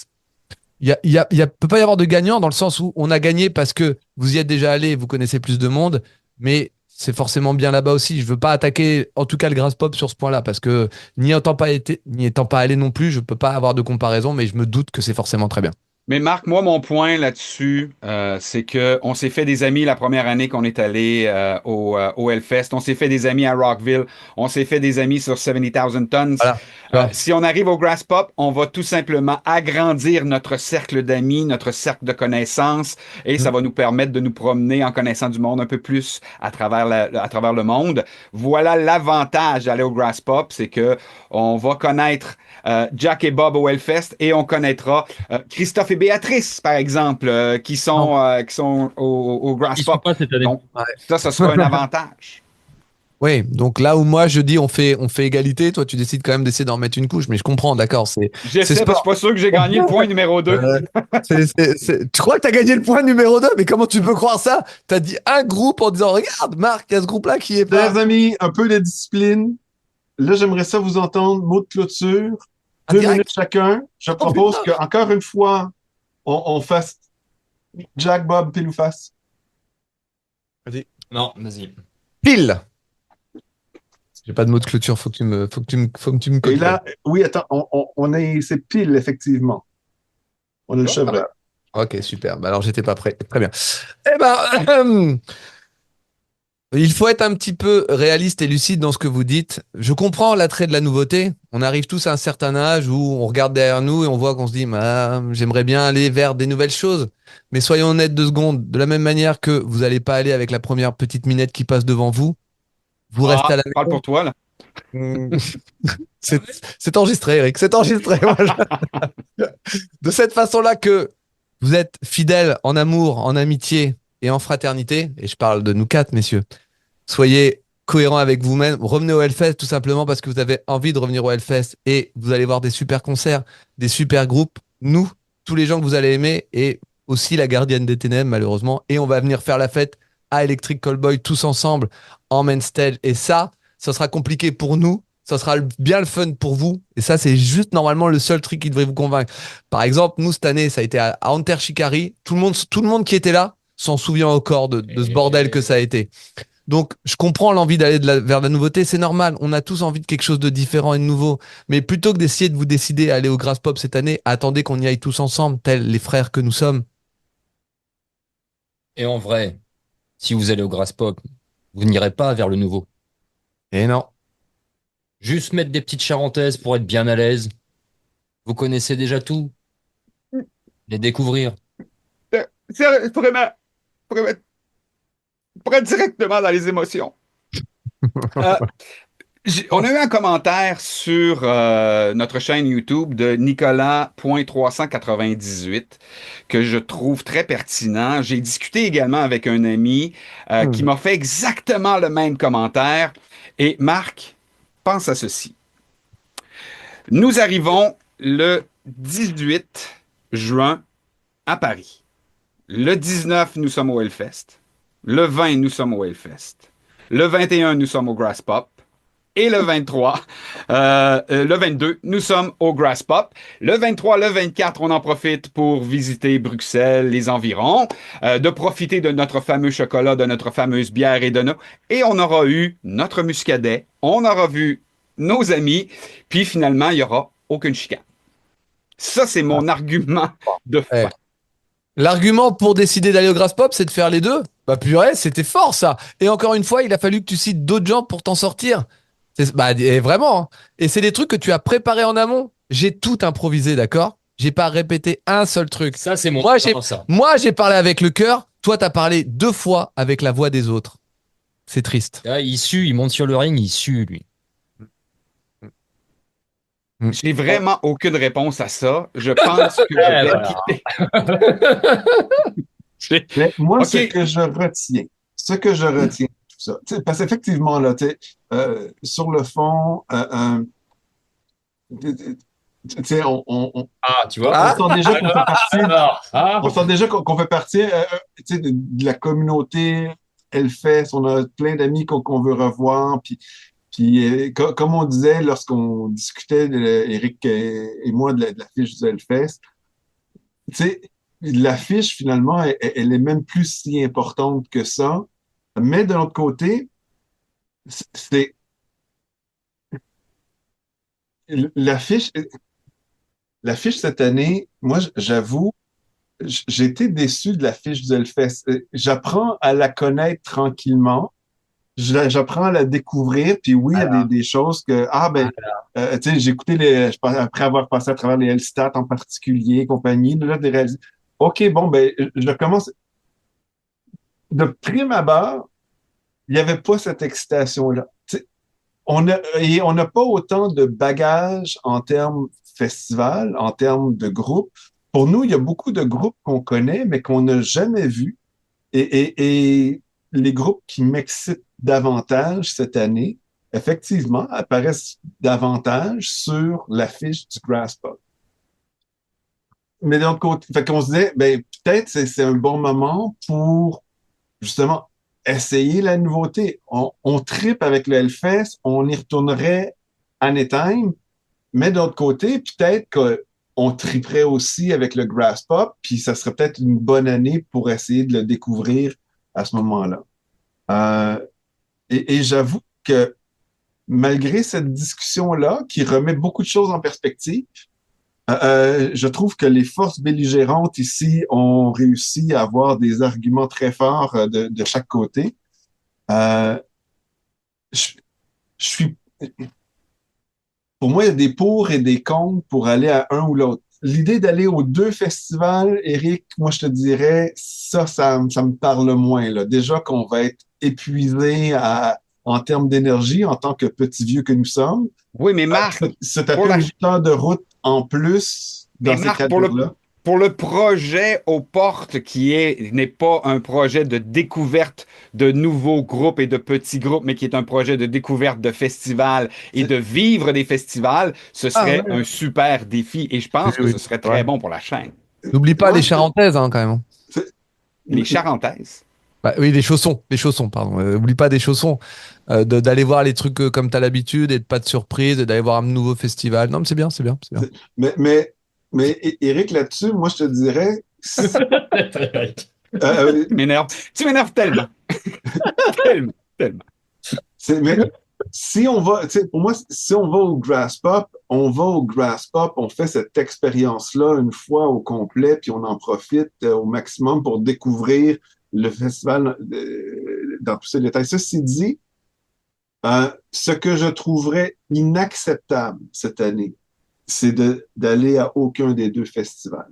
peut pas y avoir de gagnant dans le sens où on a gagné parce que vous y êtes déjà allé, vous connaissez plus de monde, mais c'est forcément bien là-bas aussi. Je veux pas attaquer, en tout cas, le Grass Pop sur ce point-là parce que n'y étant pas allé non plus, je peux pas avoir de comparaison, mais je me doute que c'est forcément très bien. Mais Marc, moi, mon point là-dessus, c'est que on s'est fait des amis la première année qu'on est allé au Hellfest. On s'est fait des amis à Rockville. On s'est fait des amis sur 70,000 Tons. Voilà. Si on arrive au Grass Pop, on va tout simplement agrandir notre cercle d'amis, notre cercle de connaissances, et ça va nous permettre de nous promener en connaissant du monde un peu plus à travers le monde. Voilà l'avantage d'aller au Grass Pop, c'est que on va connaître Jack et Bob au Hellfest et on connaîtra Christophe et Béatrice, par exemple, qui sont au Grass Ils sont Pop. pas cette année. Donc, Ouais. ça sera un avantage. Oui, donc là où moi je dis on fait égalité, toi tu décides quand même d'essayer d'en mettre une couche, mais je comprends, d'accord. J'essaie, sport. parce que je suis pas sûr que j'ai gagné le point numéro 2. Tu crois que t'as gagné le point numéro 2, mais comment tu peux croire ça? T'as dit un groupe en disant regarde, Marc, il y a ce groupe-là qui est pas. Chers amis, un peu de discipline. Là, j'aimerais ça vous entendre. Mot de clôture. En 2 direct. minutes chacun. Je propose qu'encore une fois, on fasse Jack, Bob, pile ou face. Non, vas-y. Pile. J'ai pas de mot de clôture, faut que tu me Et copies. là, oui, attends, c'est pile, effectivement. On a le chevreuil. Ok, super. Bah alors j'étais pas prêt. Très bien. Eh ben, il faut être un petit peu réaliste et lucide dans ce que vous dites. Je comprends l'attrait de la nouveauté. On arrive tous à un certain âge où on regarde derrière nous et on voit qu'on se dit, j'aimerais bien aller vers des nouvelles choses. Mais soyons honnêtes 2 secondes. De la même manière que vous n'allez pas aller avec la première petite minette qui passe devant vous, vous restez à la Parle maison. pour toi, là. C'est enregistré, Eric. C'est enregistré. De cette façon-là que vous êtes fidèle en amour, en amitié, et en fraternité, et je parle de nous quatre, messieurs, soyez cohérents avec vous-même. Revenez au Hellfest tout simplement parce que vous avez envie de revenir au Hellfest et vous allez voir des super concerts, des super groupes. Nous, tous les gens que vous allez aimer et aussi la Gardienne des Ténèbres, malheureusement. Et on va venir faire la fête à Electric Callboy tous ensemble en main stage. Et ça sera compliqué pour nous. Ça sera bien le fun pour vous. Et ça, c'est juste normalement le seul truc qui devrait vous convaincre. Par exemple, nous, cette année, ça a été à Enter Shikari. Tout le monde qui était là s'en souvient encore de ce bordel que ça a été. Donc, je comprends l'envie d'aller vers la nouveauté, c'est normal. On a tous envie de quelque chose de différent et de nouveau. Mais plutôt que d'essayer de vous décider à aller au Grass Pop cette année, attendez qu'on y aille tous ensemble, tels les frères que nous sommes. Et en vrai, si vous allez au Grass Pop, vous n'irez pas vers le nouveau. Et non. Juste mettre des petites charentaises pour être bien à l'aise. Vous connaissez déjà tout. Les découvrir. C'est vraiment directement dans les émotions. Euh, on a eu un commentaire sur notre chaîne YouTube de Nicolas.398 que je trouve très pertinent. J'ai discuté également avec un ami qui m'a fait exactement le même commentaire. Et Marc, pense à ceci. Nous arrivons le 18 juin à Paris. Le 19, nous sommes au Hellfest. Le 20, nous sommes au Hellfest. Le 21, nous sommes au Grass Pop. Et le 23, le 22, nous sommes au Grass Pop. Le 23, le 24, on en profite pour visiter Bruxelles, les environs, de profiter de notre fameux chocolat, de notre fameuse bière et on aura eu notre muscadet, on aura vu nos amis, puis finalement, il n'y aura aucune chicane. Ça, c'est mon argument de fin. L'argument pour décider d'aller au Grass Pop, c'est de faire les deux. Bah purée, c'était fort ça. Et encore une fois, il a fallu que tu cites d'autres gens pour t'en sortir. Et vraiment. Hein. Et c'est des trucs que tu as préparés en amont. J'ai tout improvisé, d'accord? J'ai pas répété un seul truc. Ça, c'est mon ça. Moi, j'ai parlé avec le cœur. Toi, t'as parlé 2 fois avec la voix des autres. C'est triste. Là, il sue, il monte sur le ring, il sue, lui. J'ai vraiment aucune réponse à ça. Je pense que je vais quitter. Mais moi, Ok. ce que je retiens, tout ça, parce qu'effectivement, là, sur le fond, Ah, tu vois. on sent déjà qu'on fait partie, Ah, on sent déjà qu'on fait partie de la communauté Hellfest. On a plein d'amis qu'on veut revoir. Puis comme on disait lorsqu'on discutait, Eric et moi, de la fiche du Hellfest, tu sais, l'affiche, finalement, elle est même plus si importante que ça. Mais de l'autre côté, c'est l'affiche, l'affiche cette année, moi, j'avoue, j'ai été déçu de l'affiche du Hellfest. J'apprends à la connaître tranquillement. J'apprends à la découvrir. Puis oui, il y a des choses que, tu sais, j'ai écouté après avoir passé à travers les Hellstats en particulier, compagnie, là, OK, bon, ben, je commence. De prime abord, il n'y avait pas cette excitation-là. Tu sais, on n'a pas autant de bagages en termes festival, en termes de groupe. Pour nous, il y a beaucoup de groupes qu'on connaît, mais qu'on n'a jamais vus. Et les groupes qui m'excitent davantage cette année, effectivement, apparaissent davantage sur l'affiche du Grass Pop. Mais d'un côté, fait qu'on se disait, ben, peut-être c'est un bon moment pour justement essayer la nouveauté. On trippe avec le Hellfest, on y retournerait anytime, mais d'autre côté, peut-être qu'on triperait aussi avec le Grass Pop, puis ça serait peut-être une bonne année pour essayer de le découvrir à ce moment-là. Et j'avoue que malgré cette discussion-là, qui remet beaucoup de choses en perspective, je trouve que les forces belligérantes ici ont réussi à avoir des arguments très forts de chaque côté. Je suis, pour moi, il y a des pour et des contre pour aller à un ou l'autre. L'idée d'aller aux 2 festivals, Eric, moi je te dirais, ça me parle moins, là. Déjà qu'on va être épuisé en termes d'énergie en tant que petits vieux que nous sommes. Oui, mais Marc, Se taper 8 heures de route en plus dans ces 4 jours-là. pour le projet aux portes n'est pas un projet de découverte de nouveaux groupes et de petits groupes, mais qui est un projet de découverte de festivals et de vivre des festivals, ce Ah serait ouais. un super défi et je pense que Oui, ce serait ouais. très bon pour la chaîne. N'oublie pas les Ouais, Charentaises, hein, quand même. c'est- Les Charentaises. Bah, oui, les chaussons, pardon. Oublie pas des chaussons. D'aller voir les trucs comme t'as l'habitude et de pas de surprise, et d'aller voir un nouveau festival. Non, mais c'est bien, c'est bien, c'est bien. mais, mais, Eric, là-dessus, moi, je te dirais, euh, Tu m'énerves. Tu m'énerves tellement. Tellement, tellement. mais si on va, tu sais, pour moi, si on va au Grass Pop, on va au Grass Pop, on fait cette expérience-là une fois au complet, puis on en profite au maximum pour découvrir le festival dans tous ses détails. Ceci dit, ce que je trouverais inacceptable cette année, c'est d'aller à aucun des deux festivals.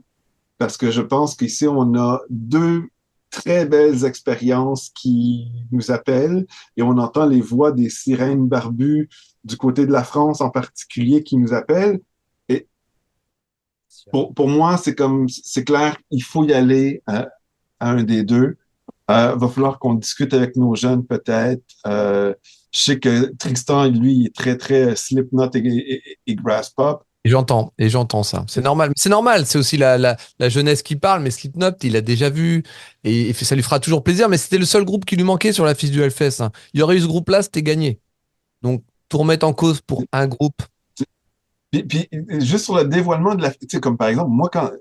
Parce que je pense qu'ici, on a deux très belles expériences qui nous appellent et on entend les voix des sirènes barbues du côté de la France en particulier qui nous appellent. Et pour moi, c'est clair, il faut y aller à un des deux. Va falloir qu'on discute avec nos jeunes peut-être. Je sais que Tristan, lui, est très, très Slipknot et Grass Pop. Et j'entends ça. C'est normal. C'est normal. C'est aussi la jeunesse qui parle, mais Slipknot, il a déjà vu et ça lui fera toujours plaisir. Mais c'était le seul groupe qui lui manquait sur la fiche du Hellfest, hein. Il y aurait eu ce groupe-là, c'était gagné. Donc, tout remettre en cause pour un groupe. Puis, juste sur le dévoilement de la... Tu sais, comme par exemple, moi, quand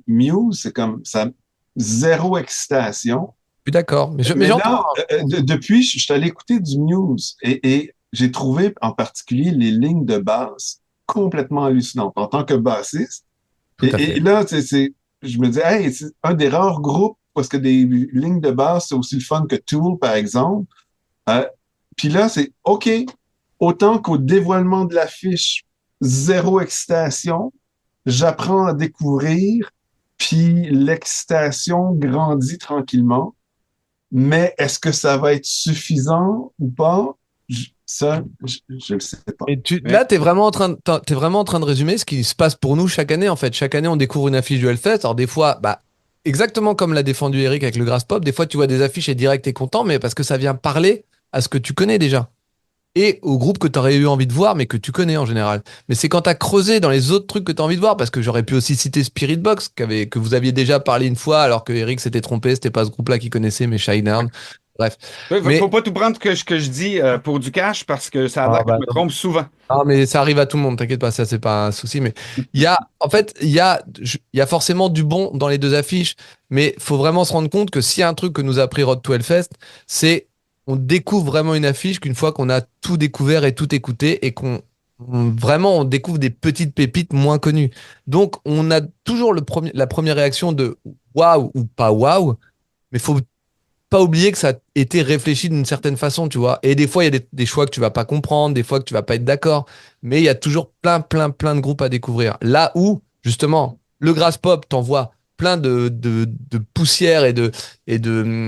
Muse, c'est comme ça, zéro excitation. Je suis d'accord. Mais Mais j'entends. là, depuis, je suis allé écouter du Muse et j'ai trouvé en particulier les lignes de basse complètement hallucinantes en tant que bassiste. Tout à Et fait. là, je me dis, hey, c'est un des rares groupes parce que des lignes de basse, c'est aussi le fun que Tool, par exemple. Euh, Puis là, c'est OK, autant qu'au dévoilement de l'affiche, zéro excitation, j'apprends à découvrir, puis l'excitation grandit tranquillement. Mais est-ce que ça va être suffisant ou pas? Ça, je le sais pas. Et Mais, là, t'es vraiment en train de résumer ce qui se passe pour nous chaque année, en fait. Chaque année, on découvre une affiche du Hellfest. Alors, des fois, bah, exactement comme l'a défendu Eric avec le Grass Pop, des fois, tu vois des affiches et direct, t'es content, mais parce que ça vient parler à ce que tu connais déjà. Et au groupe que tu aurais eu envie de voir, mais que tu connais en général. Mais c'est quand tu as creusé dans les autres trucs que tu as envie de voir, parce que j'aurais pu aussi citer Spirit Box, que vous aviez déjà parlé une fois, alors que Eric s'était trompé, c'était pas ce groupe-là qu'il connaissait, mais Shinedown. Bref. faut Mais, pas tout prendre que je dis pour du cash parce que ça a ah, l'air que bah, je me trompe souvent. non, mais ça arrive à tout le monde, t'inquiète pas, ça c'est pas un souci. Mais en fait, il y a forcément du bon dans les deux affiches, mais faut vraiment se rendre compte que s'il y a un truc que nous a appris Road to Hellfest, c'est on découvre vraiment une affiche qu'une fois qu'on a tout découvert et tout écouté et vraiment on découvre des petites pépites moins connues. Donc on a toujours la première réaction de waouh ou pas waouh, mais faut pas oublier que ça a été réfléchi d'une certaine façon, tu vois. Et des fois, il y a des choix que tu vas pas comprendre, des fois que tu vas pas être d'accord, mais il y a toujours plein de groupes à découvrir. Là où, justement, le Grass Pop t'envoie plein de poussière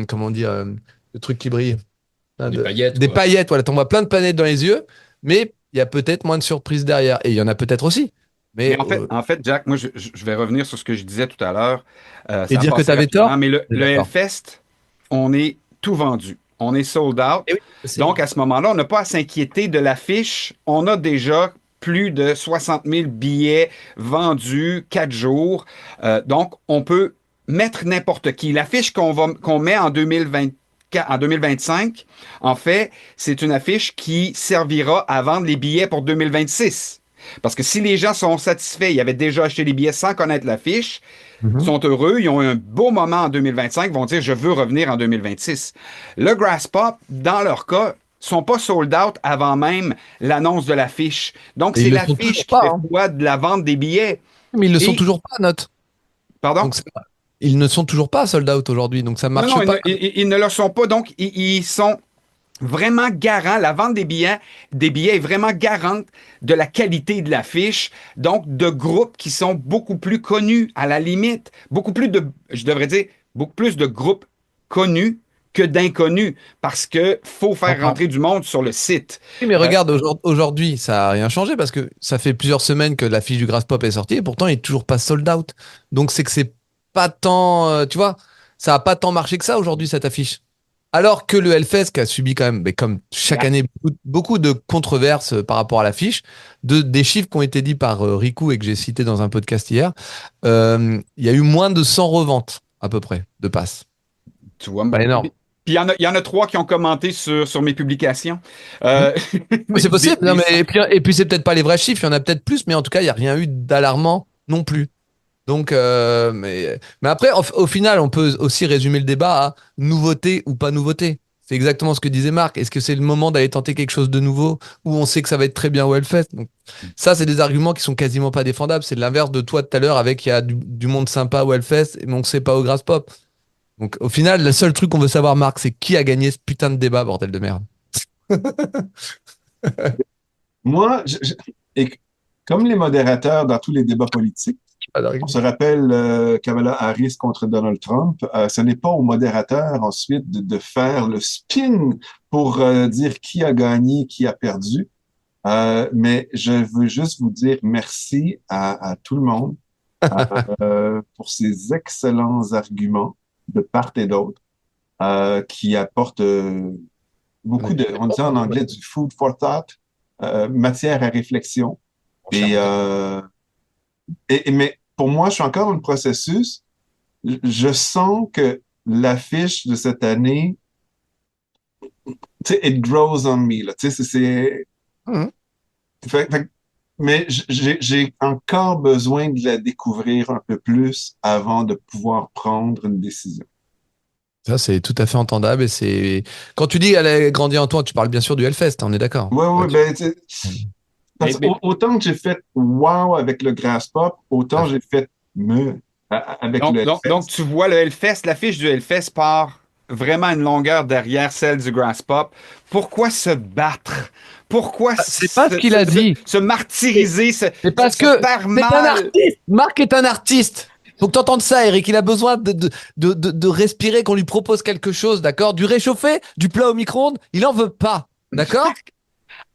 comment dire, de trucs qui brillent. Hein, Des paillettes, des quoi. paillettes, voilà, t'envoies plein de planètes dans les yeux, mais il y a peut-être moins de surprises derrière. Et il y en a peut-être aussi. Mais Mais, en fait, Jack, moi, je vais revenir sur ce que je disais tout à l'heure. et Ça a dire que passé t'avais rapidement, tort, mais c'est le d'accord. Hellfest, on est tout vendu. On est sold out. Et oui, c'est- Donc, à ce moment-là, on n'a pas à s'inquiéter de l'affiche. On a déjà plus de 60 000 billets vendus, 4 jours. Donc, on peut mettre n'importe qui. L'affiche qu'on met en 2025, en fait, c'est une affiche qui servira à vendre les billets pour 2026. Parce que si les gens sont satisfaits, ils avaient déjà acheté les billets sans connaître l'affiche, Mhm. sont heureux, ils ont eu un beau moment en 2025, vont dire je veux revenir en 2026. Le Grass Pop, dans leur cas, sont pas sold out avant même l'annonce de l'affiche. Donc Et c'est ils le sont toujours l'affiche qui pas, fait hein. foi de la vente des billets. Mais ils le sont Et toujours pas, note. pardon? Donc, ils ne sont toujours pas sold out aujourd'hui, donc ça Non, marche non, pas. ils ne le sont pas. Donc ils sont vraiment garants. La vente des billets est vraiment garante de la qualité de l'affiche. Donc, de groupes qui sont beaucoup plus connus, à la limite, je devrais dire, beaucoup plus de groupes connus que d'inconnus parce que faut faire Comprends. rentrer du monde sur le site. Oui, mais regarde, aujourd'hui, ça n'a rien changé parce que ça fait plusieurs semaines que l'affiche du Grass Pop est sortie et pourtant il n'est toujours pas sold out. Donc c'est que c'est pas tant, tu vois, ça n'a pas tant marché que ça aujourd'hui cette affiche. Alors que le Hellfest qui a subi quand même, mais comme chaque année, beaucoup de controverses par rapport à l'affiche, des chiffres qui ont été dits par Riku et que j'ai cité dans un podcast hier, il y a eu moins de 100 reventes à peu près de passes. Tu vois, Pas énorme. Puis il y en a 3 qui ont commenté sur mes publications. Mais c'est possible. Des- Non, des- mais, et puis c'est peut-être pas les vrais chiffres, il y en a peut-être plus, mais en tout cas, il n'y a rien eu d'alarmant non plus. Donc, mais après, au final, on peut aussi résumer le débat à nouveauté ou pas nouveauté. C'est exactement ce que disait Marc. Est-ce que c'est le moment d'aller tenter quelque chose de nouveau ou on sait que ça va être très bien au Hellfest? Donc, ça, c'est des arguments qui sont quasiment pas défendables. C'est l'inverse de toi tout à l'heure avec il y a du monde sympa au Hellfest, mais on ne sait pas au Grass Pop. Donc, au final, le seul truc qu'on veut savoir, Marc, c'est qui a gagné ce putain de débat, bordel de merde. Moi, et comme les modérateurs dans tous les débats politiques, on se rappelle Kamala Harris contre Donald Trump. Ce n'est pas aux modérateurs ensuite de faire le spin pour dire qui a gagné, qui a perdu. Mais je veux juste vous dire merci à tout le monde pour ces excellents arguments de part et d'autre qui apportent beaucoup de, on dit en anglais, du food for thought, matière à réflexion. Mais pour moi, je suis encore dans le processus. Je sens que l'affiche de cette année, tu sais, it grows on me, là. Tu sais, Mhm. mais j'ai encore besoin de la découvrir un peu plus avant de pouvoir prendre une décision. Ça, c'est tout à fait entendable. Et c'est quand tu dis elle a grandi en toi, tu parles bien sûr du Hellfest, on est d'accord. Oui, oui, Ok. ben, tu sais, parce que autant que j'ai fait wow avec le Grass Pop, autant j'ai fait me avec Donc, le donc, Hellfest. donc, tu vois le Hellfest, l'affiche du Hellfest part vraiment une longueur derrière celle du Grass Pop. Pourquoi se battre? Pourquoi C'est pas ce qu'il a dit. se martyriser, C'est parce se que faire c'est un mal? artiste. Marc est un artiste. Faut que tu entendes ça, Eric. Il a besoin de respirer, qu'on lui propose quelque chose, d'accord? Du réchauffé, du plat au micro-ondes, il en veut pas, d'accord?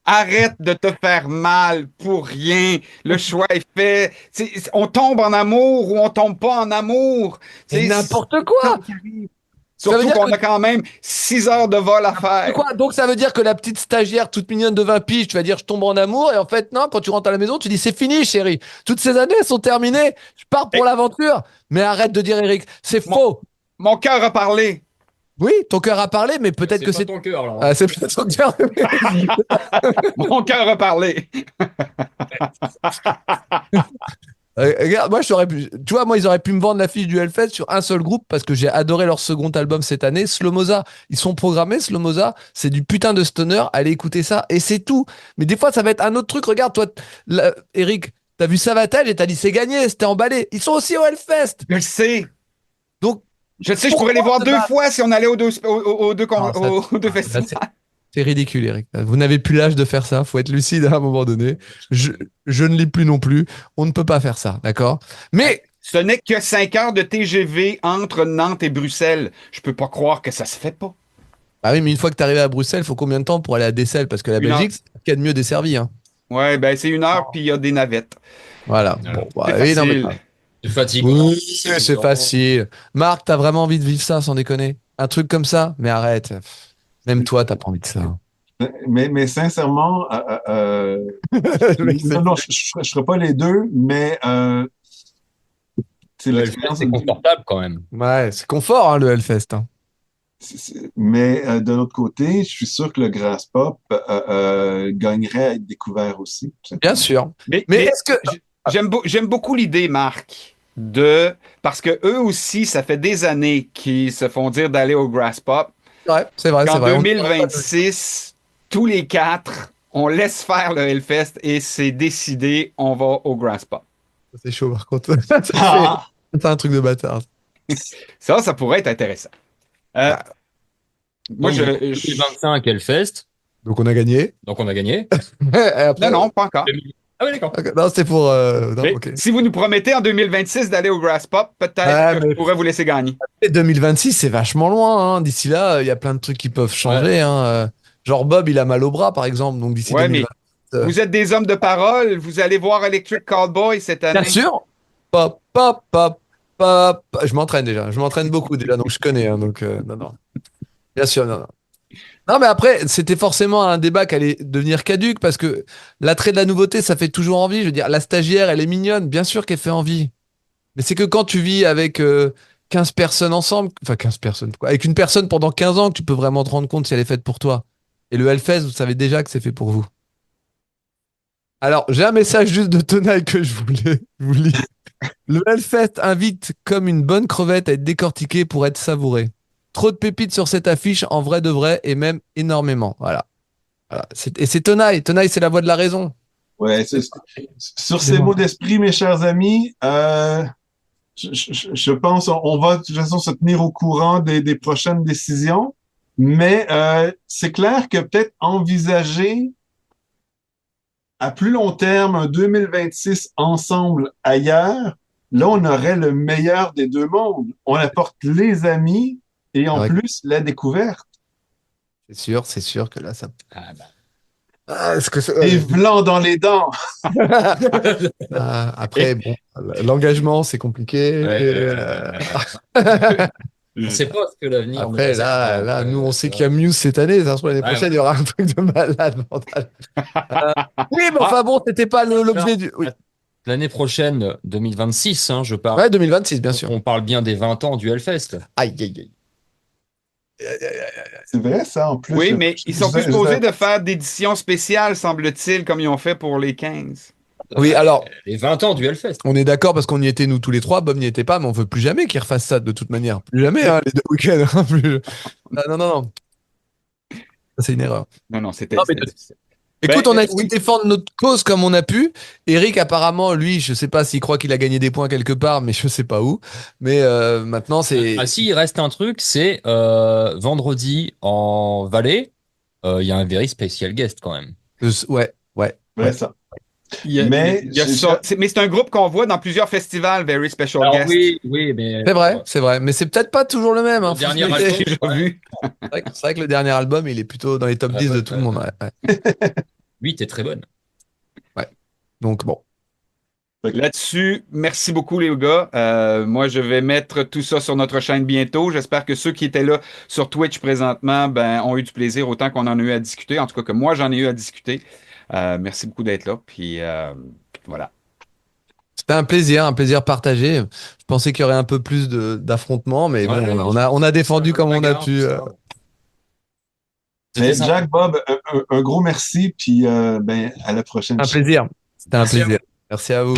Arrête de te faire mal pour rien. Le choix est fait. On tombe en amour ou on tombe pas en amour. C'est C'est n'importe quoi. Ça veut Surtout dire qu'on que a quand même 6 heures de vol à c'est faire. quoi? Donc ça veut dire que la petite stagiaire toute mignonne de 20 piges, tu vas dire je tombe en amour et en fait non, quand tu rentres à la maison, tu dis c'est fini chérie. Toutes ces années elles sont terminées. Je pars pour l'aventure. Mais arrête de dire Eric, c'est Mon- faux. Mon cœur a parlé. Oui, ton cœur a parlé, mais peut-être que pas c'est ton cœur, là. Ah, c'est pas ton cœur. Mon cœur a parlé. Regarde, moi, tu vois, moi, ils auraient pu me vendre l'affiche du Hellfest sur un seul groupe parce que j'ai adoré leur second album cette année, Slomoza. Ils sont programmés, Slomoza. C'est du putain de stoner. Allez écouter ça et c'est tout. Mais des fois, ça va être un autre truc. Regarde, toi, Eric, t'as vu Savatage et t'as dit c'est gagné, c'était emballé. Ils sont aussi au Hellfest. Je le sais. Donc, Je le sais, je pourrais les voir pourquoi se 2 battre? fois si on allait aux deux Non, ça- aux deux là, festivals. c'est ridicule, Eric. Vous n'avez plus l'âge de faire ça. Faut être lucide à un moment donné. Je ne l'ai plus non plus. On ne peut pas faire ça, d'accord? Mais Ce n'est que 5 heures de TGV entre Nantes et Bruxelles. Je peux pas croire que ça se fait pas. ah oui, mais une fois que tu arrives à Bruxelles, il faut combien de temps pour aller à Dessel? Parce que la Une Belgique, c'est ce qu'il y a de mieux desservi. Hein. Ouais, ben c'est 1 heure, puis il y a des navettes. Voilà. Voilà. Bon, bah, C'est oui, non, mais facile. C'est fatigant. oui, c'est facile. Marc, t'as vraiment envie de vivre ça, sans déconner? Un truc comme ça? Mais arrête. Pff, même toi, t'as pas envie de ça. Mais sincèrement, Le mec, c'est- non, je ferai pas les deux, mais c'est Le l'expérience. Hellfest, c'est confortable quand même. Ouais, c'est confort, hein, le Hellfest. Hein. Mais de l'autre côté, je suis sûr que le Grass Pop gagnerait à être découvert aussi. Bien sûr. Mais Mais est-ce que. j'aime beaucoup l'idée, Marc, parce que eux aussi, ça fait des années qu'ils se font dire d'aller au Grass Pop. Ouais, c'est vrai, c'est En vrai. 2026, tous les 4, on laisse faire le Hellfest et c'est décidé, on va au Grass Pop. C'est chaud, par contre. Ah! C'est un truc de bâtard. Ça pourrait être intéressant. Moi, Donc, je, 2025 Hellfest, Donc, on a gagné. donc on a gagné. Et après, Non, non, pas encore. Ah oui, d'accord. Ok, non, c'était pour. Non, Mais ok. si vous nous promettez en 2026 d'aller au Grass Pop, peut-être Ouais, que mais- je pourrais vous laisser gagner. Et 2026, c'est vachement loin. Hein. D'ici là, il y a plein de trucs qui peuvent changer. Hein. Genre Bob, il a mal au bras, par exemple. Donc d'ici Ouais, mais 2026. vous êtes des hommes de parole. Vous allez voir Electric Callboy cette Bien année. sûr. Pop, pop, pop, pop. Je m'entraîne déjà. Je m'entraîne beaucoup déjà, donc je connais. Hein, donc non, non. Bien sûr, non, non. Non, mais après, c'était forcément un débat qui allait devenir caduque parce que l'attrait de la nouveauté, ça fait toujours envie. Je veux dire, la stagiaire, elle est mignonne. Bien sûr qu'elle fait envie. Mais c'est que quand tu vis avec 15 personnes ensemble, enfin 15 personnes, quoi, avec une personne pendant 15 ans, que tu peux vraiment te rendre compte si elle est faite pour toi. Et le Hellfest, vous savez déjà que c'est fait pour vous. Alors, j'ai un message juste de Tonaille que je voulais vous lire. Le Hellfest invite comme une bonne crevette à être décortiquée pour être savourée. Trop de pépites sur cette affiche, en vrai de vrai, et même énormément. Voilà. Voilà. Et c'est Tonaille. Tonaille, c'est la voix de la raison. Ouais, sur ces mots d'esprit, mes chers amis, je pense on va de toute façon se tenir au courant des prochaines décisions, mais c'est clair que peut-être envisager à plus long terme un 2026 ensemble ailleurs, là on aurait le meilleur des deux mondes. On apporte les amis et en Ouais. plus la découverte. C'est sûr que là, ça. Ah, bah. Ah, est-ce que Et blanc dans les dents. Ah, après, bon, l'engagement, c'est compliqué. Ouais, Et, On sait pas ce que l'avenir nous après, réserve, là, donc, nous, on sait ça qu'il y a Muse cette année. Ça se trouve, l'année Ouais, prochaine, il y aura un truc de malade mental. Oui, mais enfin bon, c'était pas l'objet du. Oui. L'année prochaine, 2026, hein, je parle. Ouais, 2026, bien sûr. On parle bien des 20 ans du Hellfest. Aïe, aïe, aïe. C'est vrai ça en plus. Oui, mais ils sont plus je- supposés de faire d'éditions spéciales, semble-t-il, comme ils ont fait pour les 15. Oui, alors, Les 20 ans du Hellfest. on est d'accord parce qu'on y était, nous, tous les trois. Bob n'y était pas, mais on veut plus jamais qu'ils refassent ça de toute manière. Plus jamais, hein, les deux week-ends. Hein, plus. Ah, non, non, non. Ça, c'est une erreur. Non, non, c'était Non, mais difficile. Écoute, Ben, on a essayé oui. de défendre notre cause comme on a pu. Eric, apparemment, lui, je sais pas s'il croit qu'il a gagné des points quelque part, mais je sais pas où. Mais maintenant, c'est. Ah si, il reste un truc, c'est vendredi en Valais, il y a un very special guest quand même. Ouais, ouais. Ouais, ça. Mais c'est un groupe qu'on voit dans plusieurs festivals, Very Special Alors Guest. oui, mais C'est vrai. Mais c'est peut-être pas toujours le même. Hein, le dernier faut se album, méfier. J'ai vu. C'est vrai que le dernier album, il est plutôt dans les top 10 de tout le monde. Ouais, ouais. 8 est très bonne. Donc bon. Là-dessus, merci beaucoup les gars. Moi, je vais mettre tout ça sur notre chaîne bientôt. J'espère que ceux qui étaient là sur Twitch présentement ont eu du plaisir autant qu'on en a eu à discuter. En tout cas, que moi, j'en ai eu à discuter. Merci beaucoup d'être là. Puis voilà. C'était un plaisir partagé. Je pensais qu'il y aurait un peu plus d'affrontements, mais Ouais, bon, on a défendu comme on a bagarre, pu. tout ça. Mais C'était sympa. Jack, Bob, un gros merci, puis à la prochaine. Un plaisir. C'était un Merci à plaisir. Merci à vous.